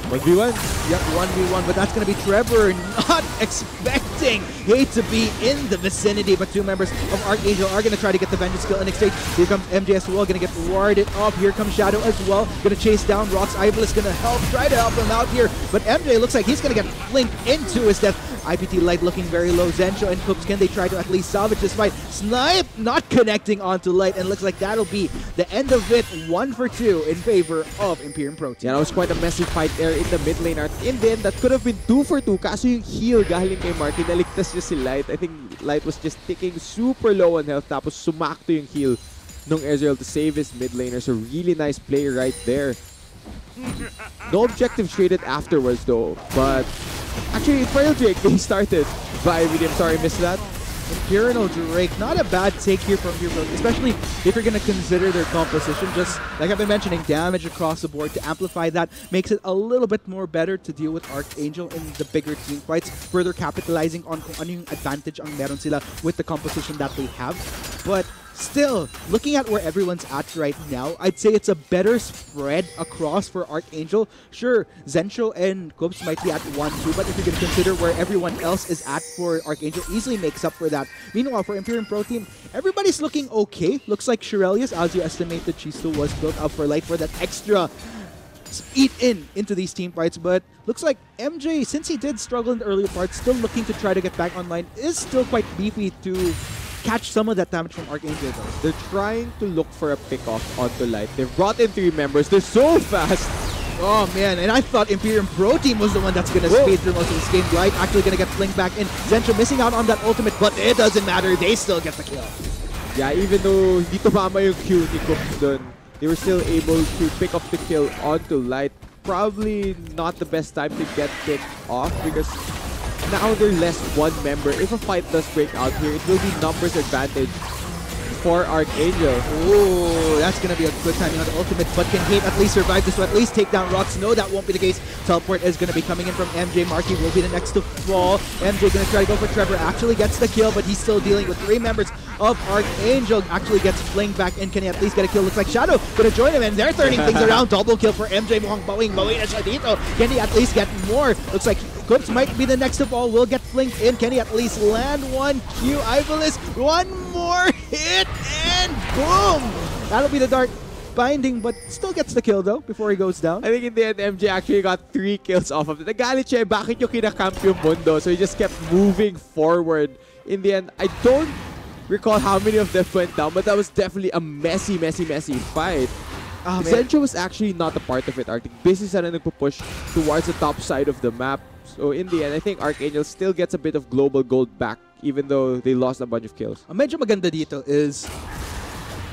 1v1? Yep, 1v1, but that's going to be Trevor not expecting Hate to be in the vicinity, but 2 members of Archangel are going to try to get the Vengeance skill in exchange. Here comes MJ as well, going to get warded up. Here comes Shadow as well, going to chase down Rox. Ival is going to try to help him out here, but MJ looks like he's going to get linked into his death. IPT Light looking very low. Zencho and Coops, can they try to at least salvage this fight? Snipe not connecting onto Light, and looks like that'll be the end of it. 1 for 2 in favor of Imperium Pro Team. Yeah, that was quite a messy fight there in the mid lane. In the end, that could have been 2 for 2. Kaso yung heal galing kay Marky, naligtas niya si Light. I think Light was just ticking super low on health, tapos sumakto yung heal nung Ezreal to save his mid laner. So really nice play right there. No objective traded afterwards though, but actually Frail Drake being started by IPT. I'm sorry, missed that. Imperial Drake, not a bad take here from Imperial, especially if you're going to consider their composition. Just like I've been mentioning, damage across the board. To amplify that makes it a little bit more better to deal with Archangel in the bigger team fights, further capitalizing on kung ano yung advantage ang meron sila with the composition that they have. But still, looking at where everyone's at right now, I'd say it's a better spread across for Archangel. Sure, Zencho and Coops might be at 1-2, but if you're going to consider where everyone else is at for Archangel, easily makes up for that. Meanwhile, for Imperium Pro Team, everybody's looking okay. Looks like Shirelius, as you estimated, she still was built up for Light for that extra eat into these team fights, but looks like MJ, since he did struggle in the earlier parts, still looking to try to get back online, is still quite beefy to catch some of that damage from Archangel though. They're trying to look for a pick-off onto Light. They've brought in 3 members. They're so fast. Oh man, and I thought Imperium Pro Team was the one that's going to speed through most of this game. Light actually going to get flinged back in. Zencho missing out on that ultimate, but it doesn't matter. They still get the kill. Yeah, even though hindi tumama yung Q ni Cooks dun, they were still able to pick up the kill onto Light. Probably not the best time to get picked off because now they're less 1 member. If a fight does break out here, it will be numbers advantage for Archangel. Ooh, that's going to be a good timing on the ultimate, but can Hate at least survive this to at least take down Rocks? No, that won't be the case. Teleport is going to be coming in from MJ. Marky will be the next to fall. MJ going to try to go for Trevor. Actually gets the kill, but he's still dealing with 3 members of Archangel. Actually gets flinged back in. Can he at least get a kill? Looks like Shadow going to join him, and they're turning things around. Double kill for MJ. Mukhang bawing-bawi na siya dito. Can he at least get more? Looks like Coops might be the next of all. Will get flinked in. Can he at least land 1 Q? Ivalis, 1 more hit, and boom! That'll be the Dark Binding, but still gets the kill though before he goes down. I think in the end, MJ actually got 3 kills off of it. Nagalit siya, bakit yung kinakamp yung mundo? So he just kept moving forward. In the end, I don't recall how many of them went down, but that was definitely a messy fight. Oh, Zencho was actually not a part of it. Arctic busy sana nagpo-push towards the top side of the map. So in the end, I think Archangel still gets a bit of global gold back even though they lost a bunch of kills. Ang medyo maganda dito is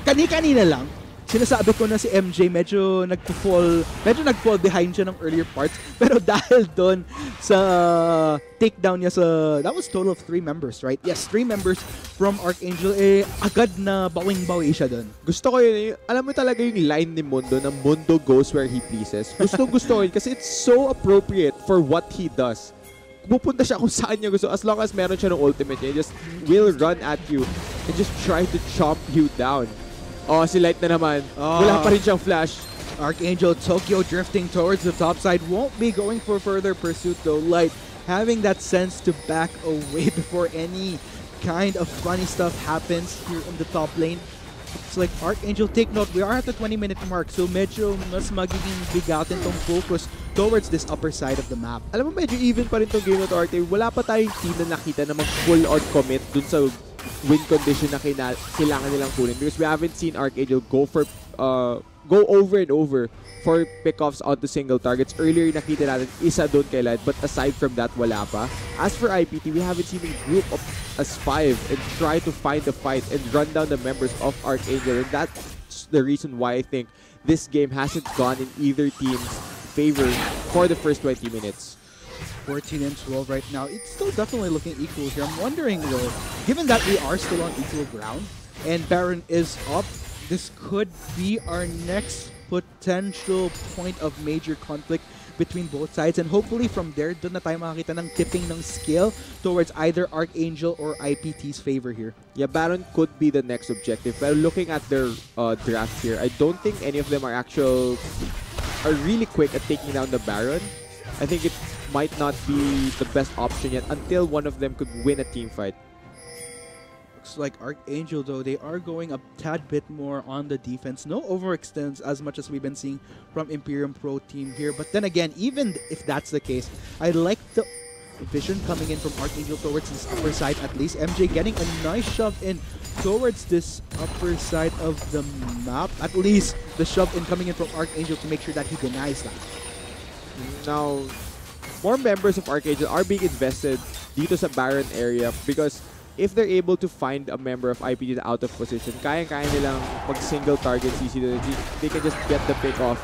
kani-kanina lang sinasabi ko na si MJ medyo nag-fall behind siya ng earlier parts, pero dahil doon sa takedown niya sa, that was total of 3 members, right? Yes, 3 members from Archangel, agad na bawing-bawi siya doon. Gusto ko yun, alam mo talaga yung line ni Mundo na Mundo goes where he pleases. Gusto ko yun kasi it's so appropriate for what he does. Pupunta siya kung saan niya gusto as long as meron siya ng ultimate niya, he just will run at you and just try to chomp you down. Oh, si Light na naman. Wala pa rin siyang flash. Archangel Tokyo drifting towards the top side. Won't be going for further pursuit though. Light having that sense to back away before any kind of funny stuff happens here in the top lane. It's like Archangel, take note, we are at the 20-minute mark, so medyo mas magiging bigatin tong focus towards this upper side of the map. Alam mo, medyo even pa rin tong game na to, Arte. Wala pa tayong team na nakita na mag-full-on commit dun sa win condition na kailangan nilang kunin because we haven't seen Archangel go over and over for pickoffs onto single targets. Earlier nakita natin isa doon kay Light, but aside from that wala pa. As for IPT, we haven't seen a group of as 5 and try to find the fight and run down the members of Archangel, and that's the reason why I think this game hasn't gone in either team's favor for the first 20 minutes. 14 and 12 right now. It's still definitely looking equal here. I'm wondering though, given that we are still on equal ground and Baron is up, this could be our next potential point of major conflict between both sides, and hopefully from there, doon na tayo makakita ng tipping ng scale towards either Archangel or IPT's favor here. Yeah, Baron could be the next objective. But looking at their draft here, I don't think any of them are really quick at taking down the Baron. I think it might not be the best option yet until one of them could win a team fight. Looks like Archangel though, they are going a tad bit more on the defense. No overextends as much as we've been seeing from Imperium Pro Team here. But then again, even if that's the case, I like the vision coming in from Archangel towards this upper side at least. MJ getting a nice shove in towards this upper side of the map. At least the shove in coming in from Archangel to make sure that he denies that. Now, more members of Archangel are being invested dito sa Baron area because if they're able to find a member of IPT out of position, kaya-kaya nilang mag-single target CC. They can just get the pick off.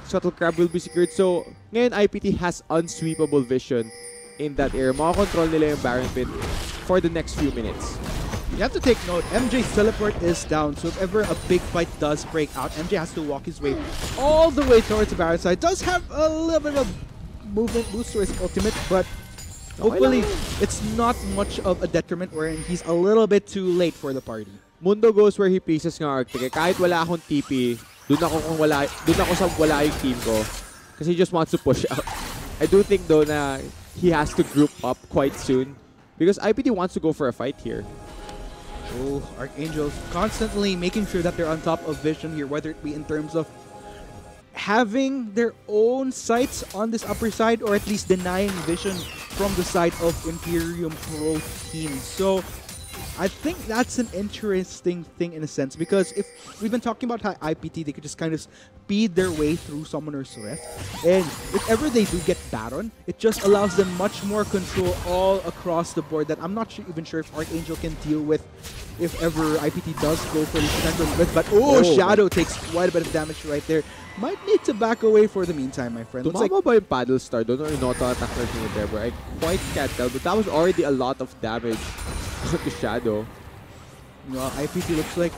Shuttle Crab will be secured. So, ngayon IPT has unsweepable vision in that area. Makakontrol nila yung Baron Pit for the next few minutes. You have to take note, MJ's teleport is down, so if ever a big fight does break out, MJ has to walk his way all the way towards the Baron side. Does have a little bit of movement boost to his ultimate, but hopefully it's not much of a detriment wherein he's a little bit too late for the party. Mundo goes where he pleases ng Arctic. Kahit wala akong TP, dun ako sa wala yung team ko. Kasi he just wants to push out. I do think though na he has to group up quite soon because IPT wants to go for a fight here. Oh, Archangels constantly making sure that they're on top of vision here, whether it be in terms of having their own sights on this upper side or at least denying vision from the side of Imperium Pro team. So I think that's an interesting thing in a sense because if we've been talking about how IPT, they could just kind of speed their way through Summoner's Rift, and if ever they do get Baron, it just allows them much more control all across the board that I'm not even sure if Archangel can deal with if ever IPT does go for the potential split. But Shadow takes quite a bit of damage right there. Might need to back away for the meantime, my friend. Tumama ba yung paddle star doon or yung auto-attack na there, bro? I quite can't tell, but that was already a lot of damage to Shadow. IPT looks like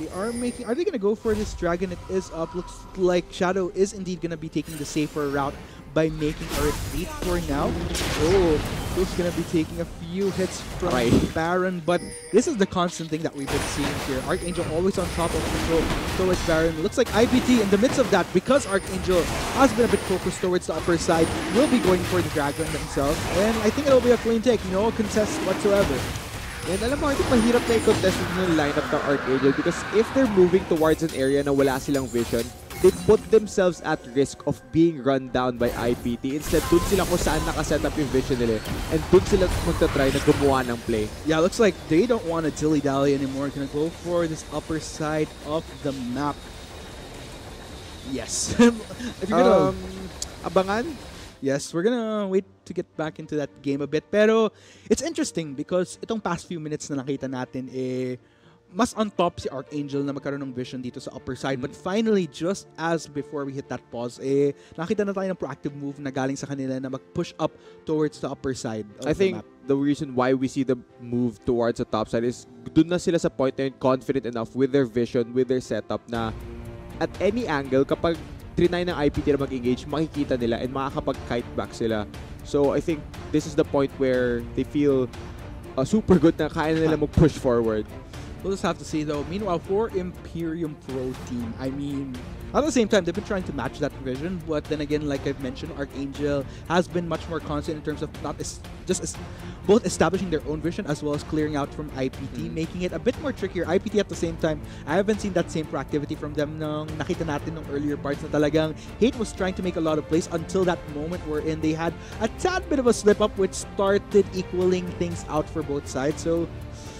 they are making... Are they going to go for this dragon? It is up. Looks like Shadow is indeed going to be taking the safer route by making a retreat for now. Luke's going to be taking a few hits from Baron, but this is the constant thing that we've been seeing here. Archangel always on top of control towards Baron. Looks like IPT in the midst of that, because Archangel has been a bit focused towards the upper side, will be going for the dragon themselves, and I think it'll be a clean take, no contest whatsoever. And alam mo, I think mahirap na i-contest yung lineup ng Archangel because if they're moving towards an area na wala silang vision, they put themselves at risk of being run down by IPT. Instead, dun sila kung saan nakaset up yung vision nila and dun sila magta-try na gumawa ng play. Yeah, looks like they don't want to dilly-dally anymore. Gonna go for this upper side of the map. Yes. If you're gonna... abangan? Yes, we're gonna wait to get back into that game a bit. Pero it's interesting because itong past few minutes na nakita natin, mas on top si Archangel na magkaroon ng vision dito sa upper side. But finally, just as before we hit that pause, nakita na tayo ng proactive move na galing sa kanila na mag-push up towards the upper side of I think the map. The reason why we see them move towards the top side is dun na sila sa point na yun, confident enough with their vision, with their setup na at any angle, kapag trinay ng IPT na mag-engage, makikita nila and makakapag-kite back sila. So I think this is the point where they feel super good na kaya nila mag-push forward. We'll just have to see though. Meanwhile, for Imperium Pro team, I mean, at the same time, they've been trying to match that vision, but then again, like I've mentioned, Archangel has been much more constant in terms of both establishing their own vision as well as clearing out from IPT, making it a bit more trickier. IPT at the same time, I haven't seen that same proactivity from them nung nakita natin nung earlier parts na talagang Hate was trying to make a lot of plays until that moment wherein they had a tad bit of a slip-up which started equaling things out for both sides. So,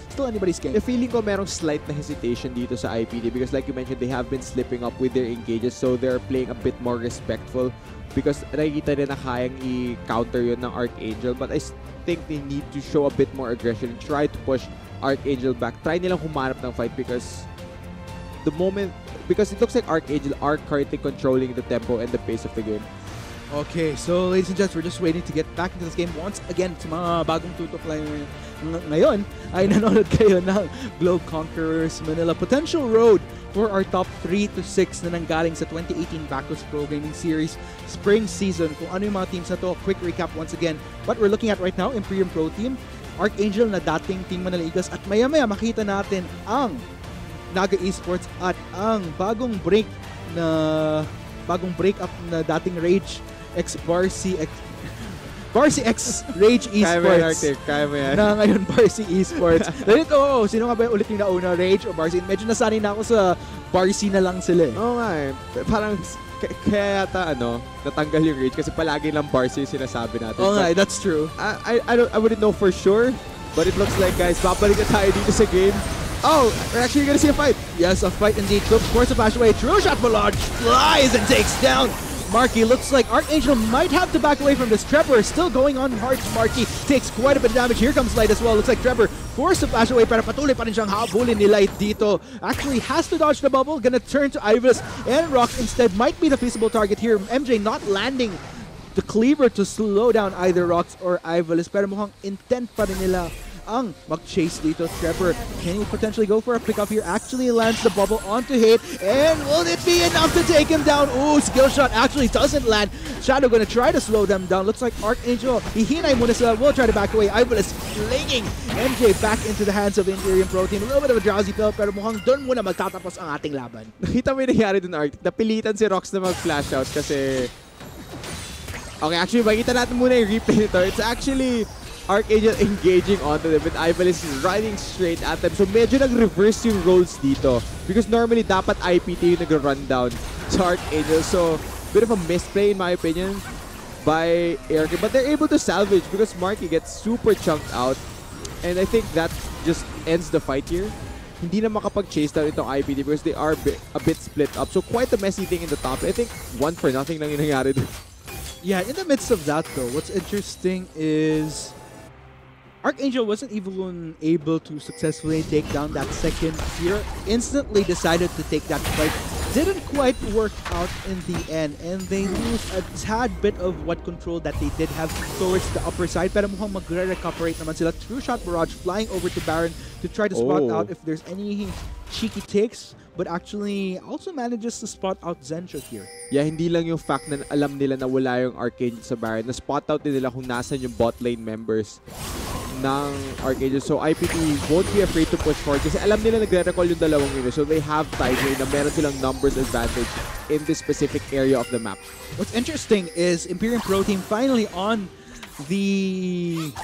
still anybody's game. Feeling ko merong slight na hesitation dito sa IPT because like you mentioned, they have been slipping up with their engages, so they're playing a bit more respectful because nakikita rin na kayang i-counter yun ng Archangel, but I think they need to show a bit more aggression and try to push Archangel back. Try nilang humanap ng fight because it looks like Archangel are currently controlling the tempo and the pace of the game. Okay, so ladies and gents, we're just waiting to get back into this game. Once again, sa mga bagong tutok lang ngayon, ay nanonood kayo ng Globe Conquerors Manila. Potential road for our top 3 to 6 na nanggaling sa 2018 Bacchus Pro Gaming Series Spring Season. Kung ano yung mga teams na to, quick recap once again. What we're looking at right now, Imperium Pro Team, Archangel na dating Team Manila Eagles, at maya-maya makita natin ang Naga Esports at ang bagong break up na dating Rage X Barcy X Rage Esports. Kaya mo yan. Na ngayon Barcy Esports. Ganito, sino nga ba ulit yung nauna? Rage o Barcy? Medyo nasanay na ako sa Barcy na lang sila eh. Oo nga eh. Parang kaya yata natanggal yung rage kasi palagi lang Barcy yung sinasabi natin. Oo nga, that's true. I wouldn't know for sure, but it looks like, guys, babalik na tayo dito sa game. Oh, we're actually gonna see a fight. Yes, a fight indeed. Cooks force a bash away. True shot Malage flies and takes down Marky. Looks like Archangel might have to back away from this. Trevor still going on hard. Marky takes quite a bit of damage. Here comes Light as well. Looks like Trevor forced to bash away, pero patuloy pa rin siyang habulin ni Light dito. Actually has to dodge the bubble. Gonna turn to Ivis, and Rock instead might be the feasible target here. MJ not landing the cleaver to slow down either Rocks or Ivalis, pero mukhang intent pa rin nila ang mag-chase dito. Trevor, can he potentially go for a pickup here? Actually lands the bubble onto Hate, and will it be enough to take him down? Ooh, skill shot actually doesn't land. Shadow gonna try to slow them down. Looks like Archangel, hihinay muna sila, will try to back away. Ivalis flinging MJ back into the hands of Imperium Pro Team. A little bit of a drowsy pill, pero mukhang doon muna magtatapos ang ating laban. Nakita mo yung nangyari dun, Ark. Napilitan si Rox na mag-flash out kasi... Okay, actually, makita natin muna yung replay nito. It's actually Archangel engaging onto them, and Ivalis is riding straight at them. So medyo nag-reverse yung roles dito. Because normally, dapat IPT yung nag-run down sa Archangel. So, bit of a misplay in my opinion by ARK. But they're able to salvage because Marky gets super chunked out. And I think that just ends the fight here. Hindi na makapag-chase down itong IPT because they are a bit split up. So quite a messy thing in the top. I think 1-0 lang yung nangyari doon. Yeah, in the midst of that though, what's interesting is Archangel wasn't even able to successfully take down that second tier. Instantly decided to take that fight. Didn't quite work out in the end, and they lose a tad bit of what control that they did have towards the upper side. Pero mukhang magre-recuperate naman sila. True shot Barrage flying over to Baron to try to spot out if there's any cheeky takes, but actually also manages to spot out Zencho here. Yeah, hindi lang yung fact na alam nila na wala yung Arcane sa Baron. Na-spot out din nila kung nasan yung bot lane members ng Archangel. So IPT won't be afraid to push forward kasi alam nila nagre-recall yung dalawang yun. So they have time here na meron silang numbers advantage in this specific area of the map. What's interesting is Imperium Pro Team finally on the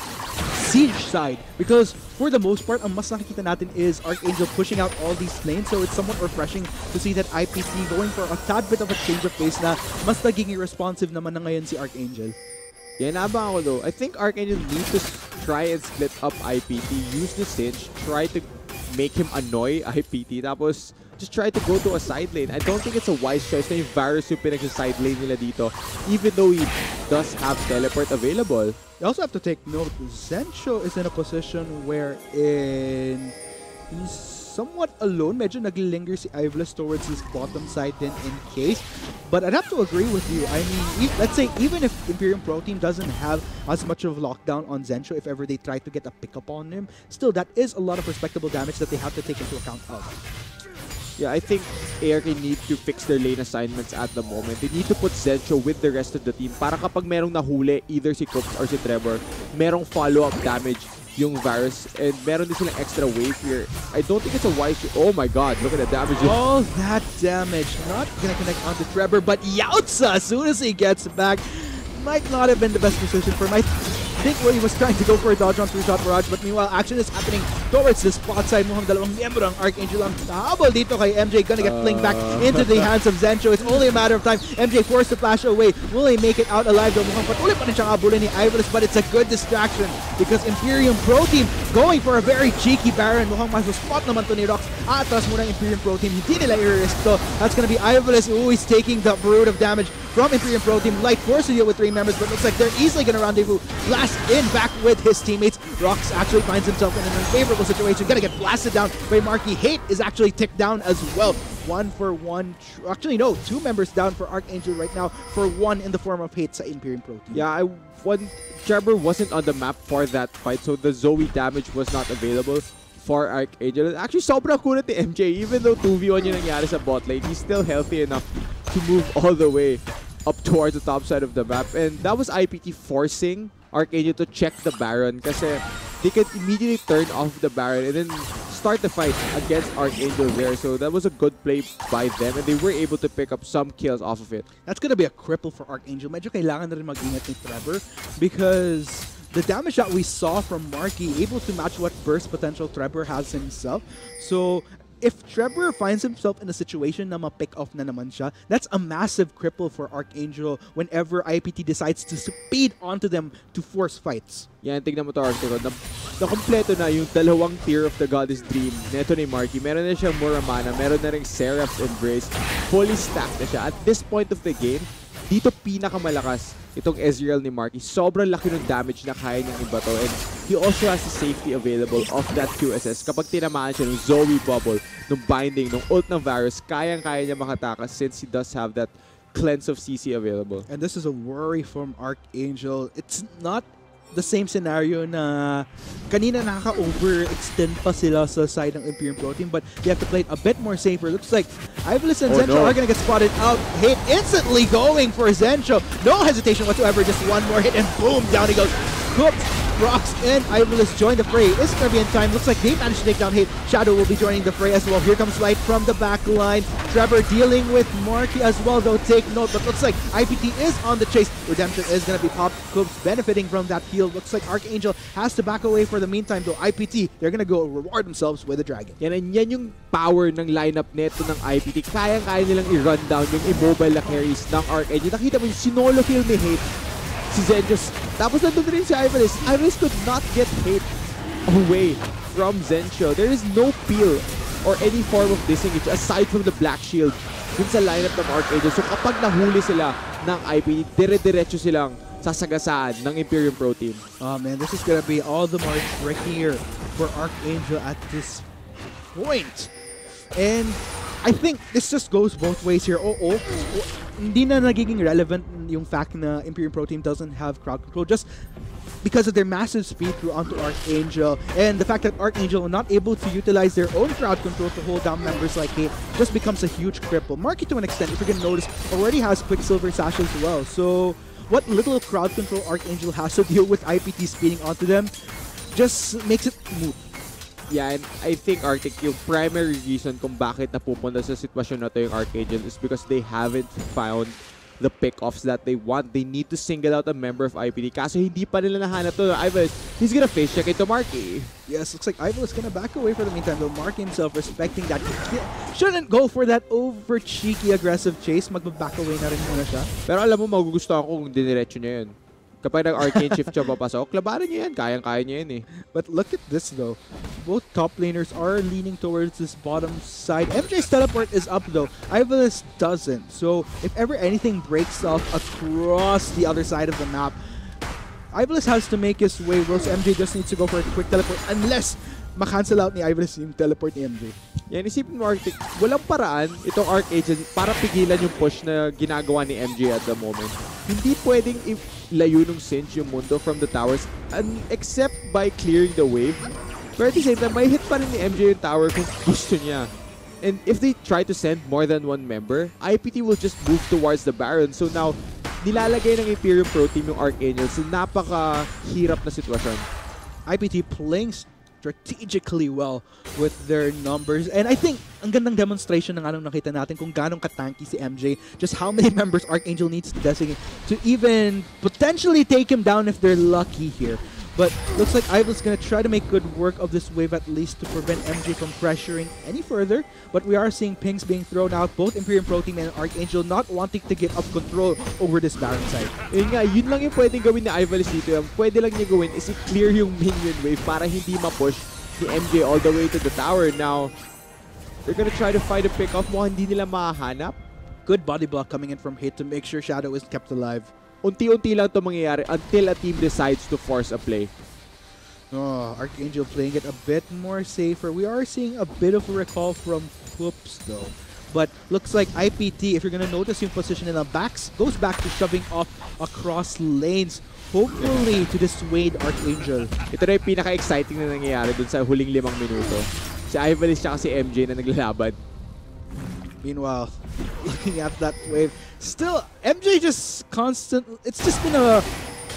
siege side, because for the most part, ang mas nakikita natin is Archangel pushing out all these lanes, so it's somewhat refreshing to see that IPT going for a tad bit of a change of pace na mas naging responsive naman na ngayon si Archangel. Yeah, naabang ako though. I think Archangel needs to try and split up IPT, use the Singe, try to make him annoy IPT, tapos just try to go to a side lane. I don't think it's a wise choice na yung Varus yung pinag-side lane nila dito, even though he does have teleport available. You also have to take note, Zencho is in a position wherein he's somewhat alone. Medyo naglinger si Ivalis towards his bottom side then in case. But I'd have to agree with you. I mean, let's say even if Imperium Pro Team doesn't have as much of lockdown on Zencho, if ever they try to get a pickup on him, still that is a lot of respectable damage that they have to take into account of. Yeah, I think ARK need to fix their lane assignments at the moment. They need to put Zencho with the rest of the team para kapag merong nahuli, either si Cooks or si Trevor, merong follow-up damage yung Varus, and meron din silang extra wave here. I don't think it's a wise... Oh my god, look at the damage. All that damage. Not gonna connect onto Trevor, but Yautza, as soon as he gets back, might not have been the best position for him. I think he was trying to go for a dodge on 3-shot barrage, but meanwhile, action is happening towards the spot side. Mukhang dalawang miyembro ang Archangel ang nahabol dito kay MJ. Gonna get flinged back into the hands of Zencho. It's only a matter of time. MJ forced to flash away. Will he make it out alive? Though mukhang patuloy pa rin siyang habulin ni Ivalis, but it's a good distraction because Imperium Pro Team going for a very cheeky Baron. Mukhang masusspot naman to ni Rox. Atras muna ang Imperium Pro Team. Hindi nila i-risk to. That's gonna be Ivalis. Ooh, he's taking the brood of damage from Imperium Pro Team. Light forced to deal with 3 members, but looks like they're easily gonna rendezvous. Blast in back with his teammates. Rox actually finds himself in an unfavorable situation. Gonna get blasted down by Marky. Hate is actually ticked down as well. 1 for 1. Actually, no. 2 members down for Archangel right now for 1 in the form of Hate sa Imperium Pro Team. Yeah, Trevor wasn't on the map for that fight, so the Zoe damage was not available for Archangel. Actually, sobrang kulit ni MJ. Even though 2v1 yung nangyari sa bot lane, he's still healthy enough to move all the way up towards the top side of the map. And that was IPT forcing Archangel to check the Baron kasi they could immediately turn off the Baron and then start the fight against Archangel there. So that was a good play by them, and they were able to pick up some kills off of it. That's gonna be a cripple for Archangel. Medyo kailangan na rin mag-ingat ni Trevor because the damage that we saw from Marky able to match what burst potential Trevor has himself. So if Trevor finds himself in a situation na ma-pick off na naman siya, that's a massive cripple for Archangel whenever IPT decides to speed onto them to force fights. Yan, tignan mo to, Arctico. Na-kompleto na yung dalawang tier of the Goddess Dream neto ni Marky. Meron na siyang Muramana, meron na rin Seraph's Embrace. Fully stacked na siya. At this point of the game, dito pinakamalakas itong Ezreal ni Marky. Sobrang laki ng damage na kaya niyang ibato. And he also has the safety available of that QSS. Kapag tinamaan siya ng Zoe Bubble, ng Binding, ng ult ng Varus, kayang-kaya niya makatakas since he does have that cleanse of CC available. And this is a worry from Archangel. It's not the same scenario na kanina nakaka-overextend pa sila sa side ng Imperium Pro Team, but they have to play it a bit more safer. Looks like Ivalice and Zencho are gonna get spotted out. Hit instantly going for Zencho. No hesitation whatsoever, just one more hit and boom, down he goes. Coops, Rocks, and Ivalice join the fray. Is it gonna be in time? Looks like they managed to take down Hate. Shadow will be joining the fray as well. Here comes Light from the back line. Trevor dealing with Marky as well, though. Take note, but looks like IPT is on the chase. Redemption is gonna be popped. Coops benefiting from that heal. Looks like Archangel has to back away for the meantime, though. IPT, they're gonna go reward themselves with a dragon. Yan, and yan yung power ng lineup neto ng IPT. Kayang-kaya nilang i-run down yung immobile na carries ng Archangel. Nakita mo yung sinolo kill ni Hate. Si Zenchos. Tapos nandun rin si Ivalice. Ivalice could not get Hate away from Zencho. There is no peel or any form of disengage aside from the Black Shield dun sa lineup ng Archangel. So kapag nahuli sila ng IPT, dire-diretso silang sasagasaan ng Imperium Pro Team. Oh man, this is gonna be all the more trickier for Archangel at this point. And I think this just goes both ways here. Hindi na nagiging relevant yung fact na Imperium Pro Team doesn't have crowd control just because of their massive speed through onto Archangel, and the fact that Archangel are not able to utilize their own crowd control to hold down members like Hate just becomes a huge cripple. Marky, to an extent, if you can notice, already has Quicksilver Sash as well. So what little crowd control Archangel has to deal with IPT speeding onto them just makes it moot. Yeah, and I think Arctic, yung primary reason kung bakit napupunta sa sitwasyon na to yung Archangel is because they haven't found the pick-offs that they want. They need to single out a member of IPT. Kaso hindi pa nila nahanap to. Ivalice, he's gonna face check into Marky. Yes, looks like Ivalice gonna back away for the meantime, though Marky himself respecting that he shouldn't go for that over cheeky aggressive chase. Magbaback away na rin muna siya. Pero alam mo, magugustuhan ko kung diniretso niya yun. Kapag nag-arcane shift siya papasok, labanan niya yan. Kayang-kaya niya yan eh. But look at this though. Both top laners are leaning towards this bottom side. MJ's teleport is up though. Ivalice doesn't. So if ever anything breaks off across the other side of the map, Ivalice has to make his way. Whilst MJ just needs to go for a quick teleport unless makancel out ni Ivalice yung teleport ni MJ. Yan, isipin mo Arctic, walang paraan itong Archangel para pigilan yung push na ginagawa ni MJ at the moment. Hindi pwedeng layo ng Singe yung mundo from the towers except by clearing the wave. Pero at the same time, may hit pa rin ni MJ yung tower kung gusto niya. And if they try to send more than one member, IPT will just move towards the Baron. So now, nilalagay ng Imperium Pro Team yung Archangel sa napaka-hirap na sitwasyon. IPT playing strategically well with their numbers. And I think ang gandang demonstration ng anong nakita natin kung ganong katanky si MJ, just how many members Archangel needs to designate to even potentially take him down if they're lucky here. But looks like Ivalice gonna try to make good work of this wave at least to prevent MJ from pressuring any further. But we are seeing pings being thrown out, both Imperium Pro Team and Archangel not wanting to give up control over this Baron side. Yun nga, yun lang yung pwedeng gawin ni Ivalice dito. Yung pwede lang niya gawin is i-clear yung minion wave para hindi ma-push ni MJ all the way to the tower. Now, they're gonna try to find a pick-off mo, hindi nila mahanap. Good body block coming in from Hate to make sure Shadow is kept alive. Unti-unti lang ito mangyayari until a team decides to force a play. Oh, Archangel playing it a bit more safer. We are seeing a bit of a recall from Whoops though. But looks like IPT, if you're gonna notice yung position in the backs, goes back to shoving off across lanes, hopefully to dissuade Archangel. Ito na yung pinaka-exciting na nangyayari dun sa huling 5 minuto. Si Ivalice tsaka si MJ na naglalaban. Meanwhile, looking at that wave, still, MJ just constant. It's just been a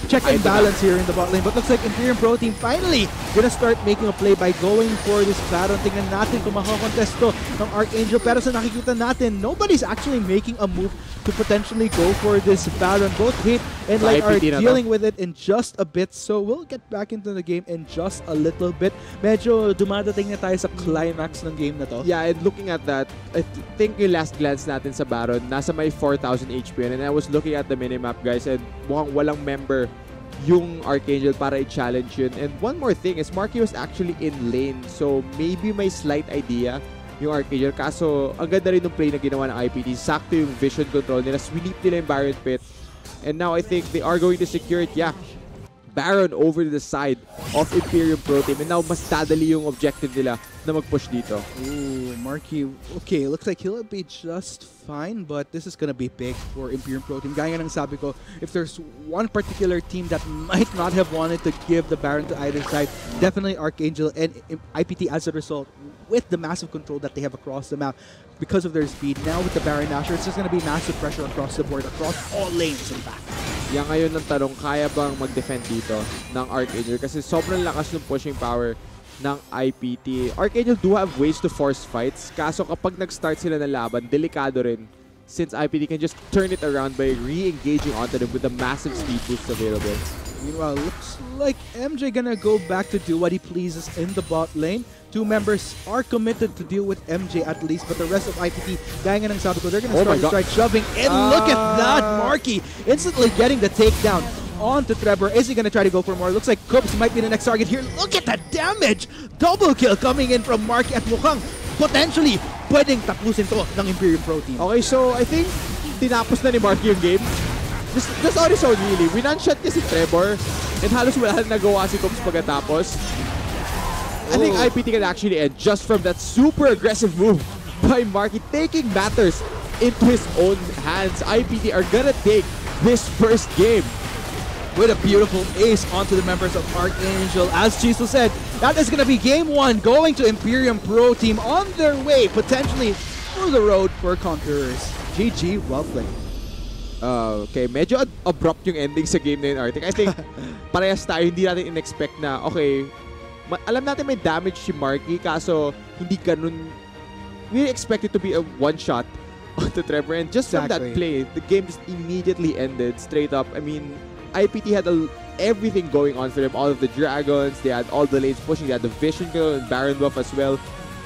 check and balance here in the bot lane. But looks like Imperium Pro Team finally gonna start making a play by going for this Baron. Tingnan natin kung makakontest to ng Archangel. Pero sa nakikita natin, nobody's actually making a move to potentially go for this Baron. Both Hate and Light are dealing with it in just a bit. So we'll get back into the game in just a little bit. Medyo dumadating na tayo sa climax ng game na to. Yeah, and looking at that, I think yung last glance natin sa Baron, nasa may 4,000 HP. And I was looking at the minimap, guys, and mukhang walang member yung Archangel para i-challenge yun. And one more thing is Marky was actually in lane. So maybe may slight idea yung Archangel. Kaso ang ganda rin ng play na ginawa ng IPT. Sakto yung vision control nila. Sweep nila yung Baron Pit. And now I think they are going to secure it. Yeah, Baron over to the side of Imperium Pro Team. And now mas dadali yung objective nila na mag-push dito. Ooh, Marky, okay, looks like he'll be just fine, but this is gonna be big for Imperium Pro Team. Gaya ng sabi ko, if there's one particular team that might not have wanted to give the Baron to either side, definitely Archangel and IPT as a result, with the massive control that they have across the map because of their speed. Now with the Baron Nashor, it's just gonna be massive pressure across the board, across all lanes in fact. Yan ngayon ng tanong, kaya bang mag-defend dito ng Archangel? Kasi sobrang lakas ng pushing power ng IPT. Archangel do have ways to force fights. Kaso kapag nag-start sila ng laban, delikado rin. Since IPT can just turn it around by re-engaging onto them with the massive speed boost available. Meanwhile, looks like MJ gonna go back to do what he pleases in the bot lane. Two members are committed to deal with MJ at least, but the rest of IPT, gaya nga ng sabi ko, they're gonna start to strike shoving. And look at that, Marky instantly getting the takedown onto Trevor. Is he gonna try to go for more? Looks like Coops might be the next target here. Look at that damage! Double kill coming in from Marky at mukhang potentially pwedeng tapusin to ng Imperium Pro Team. Okay, so I think tinapos na ni Marky yung game. Just on his own really. Winan-shot niya si Trevor and halos wala na nagawa si Coops pagkatapos. I think IPT can actually end just from that super aggressive move by Marky, taking matters into his own hands. IPT are gonna take this first game with a beautiful ace onto the members of Archangel. As Chiso said, that is gonna be game one going to Imperium Pro Team on their way potentially through the road for Conquerors. GG, well played. Okay, medyo abrupt yung ending sa game na yun, Arctic. I think parehas tayo, hindi natin in-expect na, okay, alam natin may damage si Marky, kaso hindi ganun. We expect it to be a one-shot onto Trevor. And just from that play, the game just immediately ended straight up. I mean, IPT had everything going on for them. All of the dragons, they had all the lanes pushing, they had the vision kill and Baron buff as well.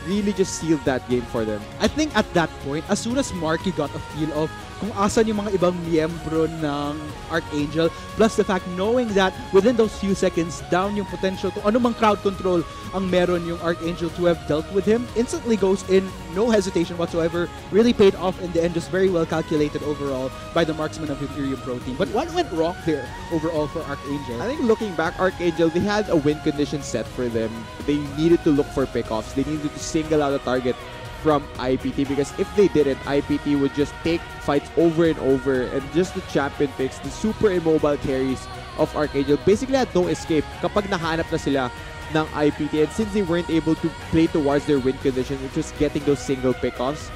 Really just sealed that game for them. I think at that point, as soon as Marky got a feel of kung asan yung mga ibang miyembro ng Archangel, plus the fact knowing that within those few seconds, down yung potential kung ano mang crowd control ang meron yung Archangel to have dealt with him, instantly goes in, no hesitation whatsoever, really paid off in the end, just very well calculated overall by the marksman of Imperium Pro Team. But what went wrong there overall for Archangel? I think looking back, Archangel, they had a win condition set for them. They needed to look for pickoffs. They needed to single out a target from IPT, because if they didn't, IPT would just take fights over and over, and just the champion picks, the super immobile carries of Archangel basically had no escape kapag nahanap na sila ng IPT. And since they weren't able to play towards their win condition, which was getting those single pickoffs,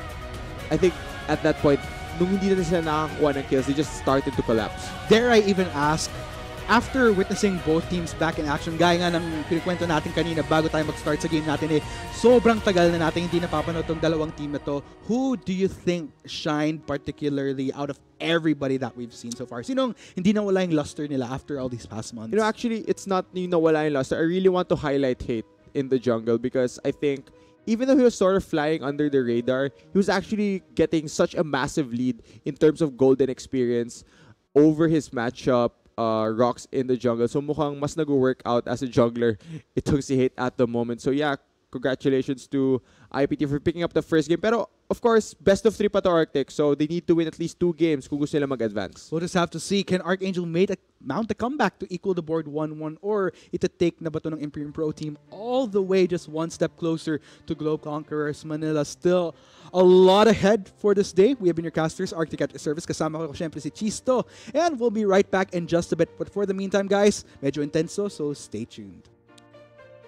I think at that point, nung hindi na sila nakakuha ng kills, they just started to collapse. Dare I even ask, after witnessing both teams back in action, gaya nga ng pinikwento natin kanina bago tayo mag-start sa game natin, sobrang tagal na natin hindi napapanood tong dalawang team na to. Who do you think shined particularly out of everybody that we've seen so far? Sinong hindi nawala yung luster nila after all these past months? You know, actually, it's not yung nawala yung luster. I really want to highlight Hate in the jungle, because I think even though he was sort of flying under the radar, he was actually getting such a massive lead in terms of golden experience over his matchup. Rocks in the jungle. So mukhang mas nag-work out as a jungler itong si Hate at the moment. So yeah, congratulations to IPT for picking up the first game. Pero of course, best of 3 pa to Arctic. So they need to win at least 2 games kung gusto nila mag-advance. We'll just have to see. Can Archangel mount a comeback to equal the board 1-1, or ita-take na ba to ng Imperium Pro Team all the way just one step closer to Globe Conquerors Manila? Still a lot ahead for this day. We have been your casters, Arctic at your service. Kasama ko syempre si Chisto. And we'll be right back in just a bit. But for the meantime, guys, medyo intenso, so stay tuned.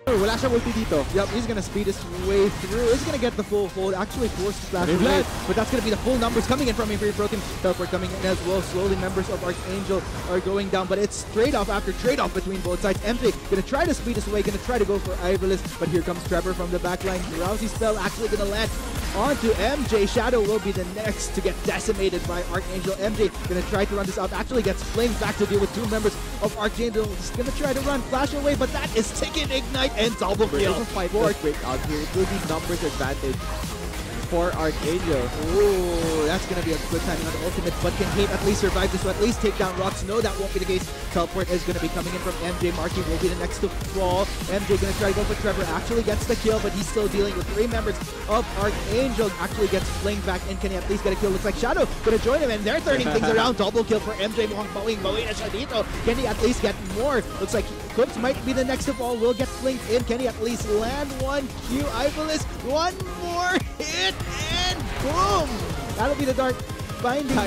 Wala siyang ulti dito. Yep, he's gonna speed his way through. He's gonna get the full hold. Actually forced to flash away. But that's gonna be the full numbers coming in from Imperial Pro Team. Teleport coming in as well. Slowly members of Archangel are going down. But it's trade-off after trade-off between both sides. MJ gonna try to speed his way. Gonna try to go for Ivalice. But here comes Trevor from the backline. Rousey spell actually gonna land onto MJ. Shadow will be the next to get decimated by Archangel. MJ gonna try to run this out. Actually gets flamed back to deal with two members of Archangel. He's gonna try to run, flash away, but that is taken ignite and double kill. There's a fight for break out here. It will be numbers advantage for Archangel. Ooh, that's gonna be a good timing on the ultimate, but can Hate at least survive this one? At least take down Rocks? No, that won't be the case. Teleport is gonna be coming in from MJ. Marky will be the next to fall. MJ gonna try to go for Trevor. Actually gets the kill, but he's still dealing with three members of Archangel. Actually gets flamed back in. Can he at least get a kill? Looks like Shadow gonna join him, and they're turning things around. Double kill for MJ. Mukhang bawing na siya dito. Can he at least get more? Looks like Cooks might be the next to fall. Will get flanked in. Can he at least land one Q? Ivalice, one more hit, and boom! That'll be the Dark Binding.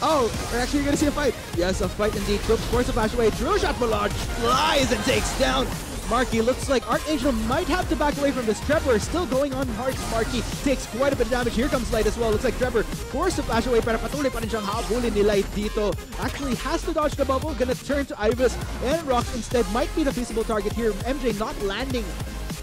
Oh, we're actually gonna see a fight. Yes, a fight indeed. Cooks forces a flash away. True shot Ballard flies and takes down Marky. Looks like Archangel might have to back away from this. Trevor is still going on hard. Marky takes quite a bit of damage. Here comes Light as well. Looks like Trevor forced to flash away, pero patuloy pa rin siyang habulin ni Light dito. Actually has to dodge the bubble. Gonna turn to Ivus, and Rock instead might be the feasible target here. MJ not landing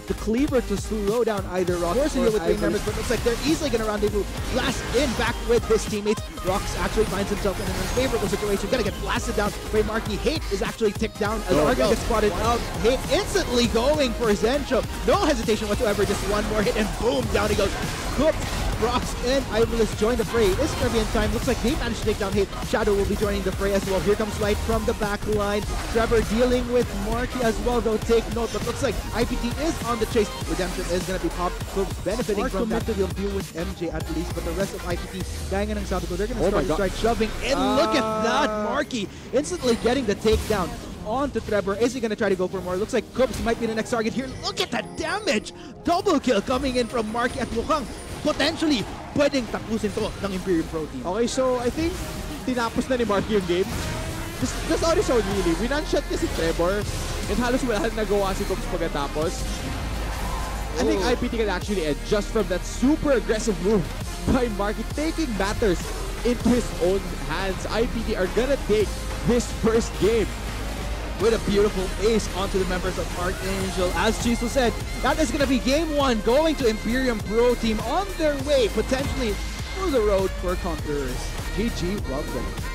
the cleaver to slow down either Rock or with three members, but looks like they're easily going to rendezvous. Blast in back with his teammates. Rocks actually finds himself in an unfavorable situation. Gonna get blasted down by Marky. Hate is actually ticked down as Argon gets spotted out. Hate instantly going for Zencho. No hesitation whatsoever. Just one more hit and boom, down he goes. Cooked. Rocks and Ivalice join the fray. It's going to be in time. Looks like they managed to take down Hate. Shadow will be joining the fray as well. Here comes Light from the back line. Trevor dealing with Marky as well, though. Take note, but looks like IPT is on the chase. Redemption is going to be popped. So benefiting from that. Will deal with MJ at least, but the rest of IPT, gaya nga ng sabi ko, they're going to start to strike shoving. And look at that, Marky instantly getting the takedown on to Trevor. Is he going to try to go for more? Looks like Coops might be the next target here. Look at that damage! Double kill coming in from Marky at mukhang potentially pwedeng tapusin to ng Imperial Pro Team. Okay, so I think tinapos na ni Marky yung game. That's on his own really. Winunshot niya si Trevor and halos wala na nagawa si Coops pagkatapos. I think IPT can actually end just from that super aggressive move by Marky, taking matters into his own hands. IPT are gonna take this first game with a beautiful ace onto the members of Archangel. As Chiso said, that is going to be game one, going to Imperium Pro Team on their way, potentially, through the road for Conquerors. GG, well played.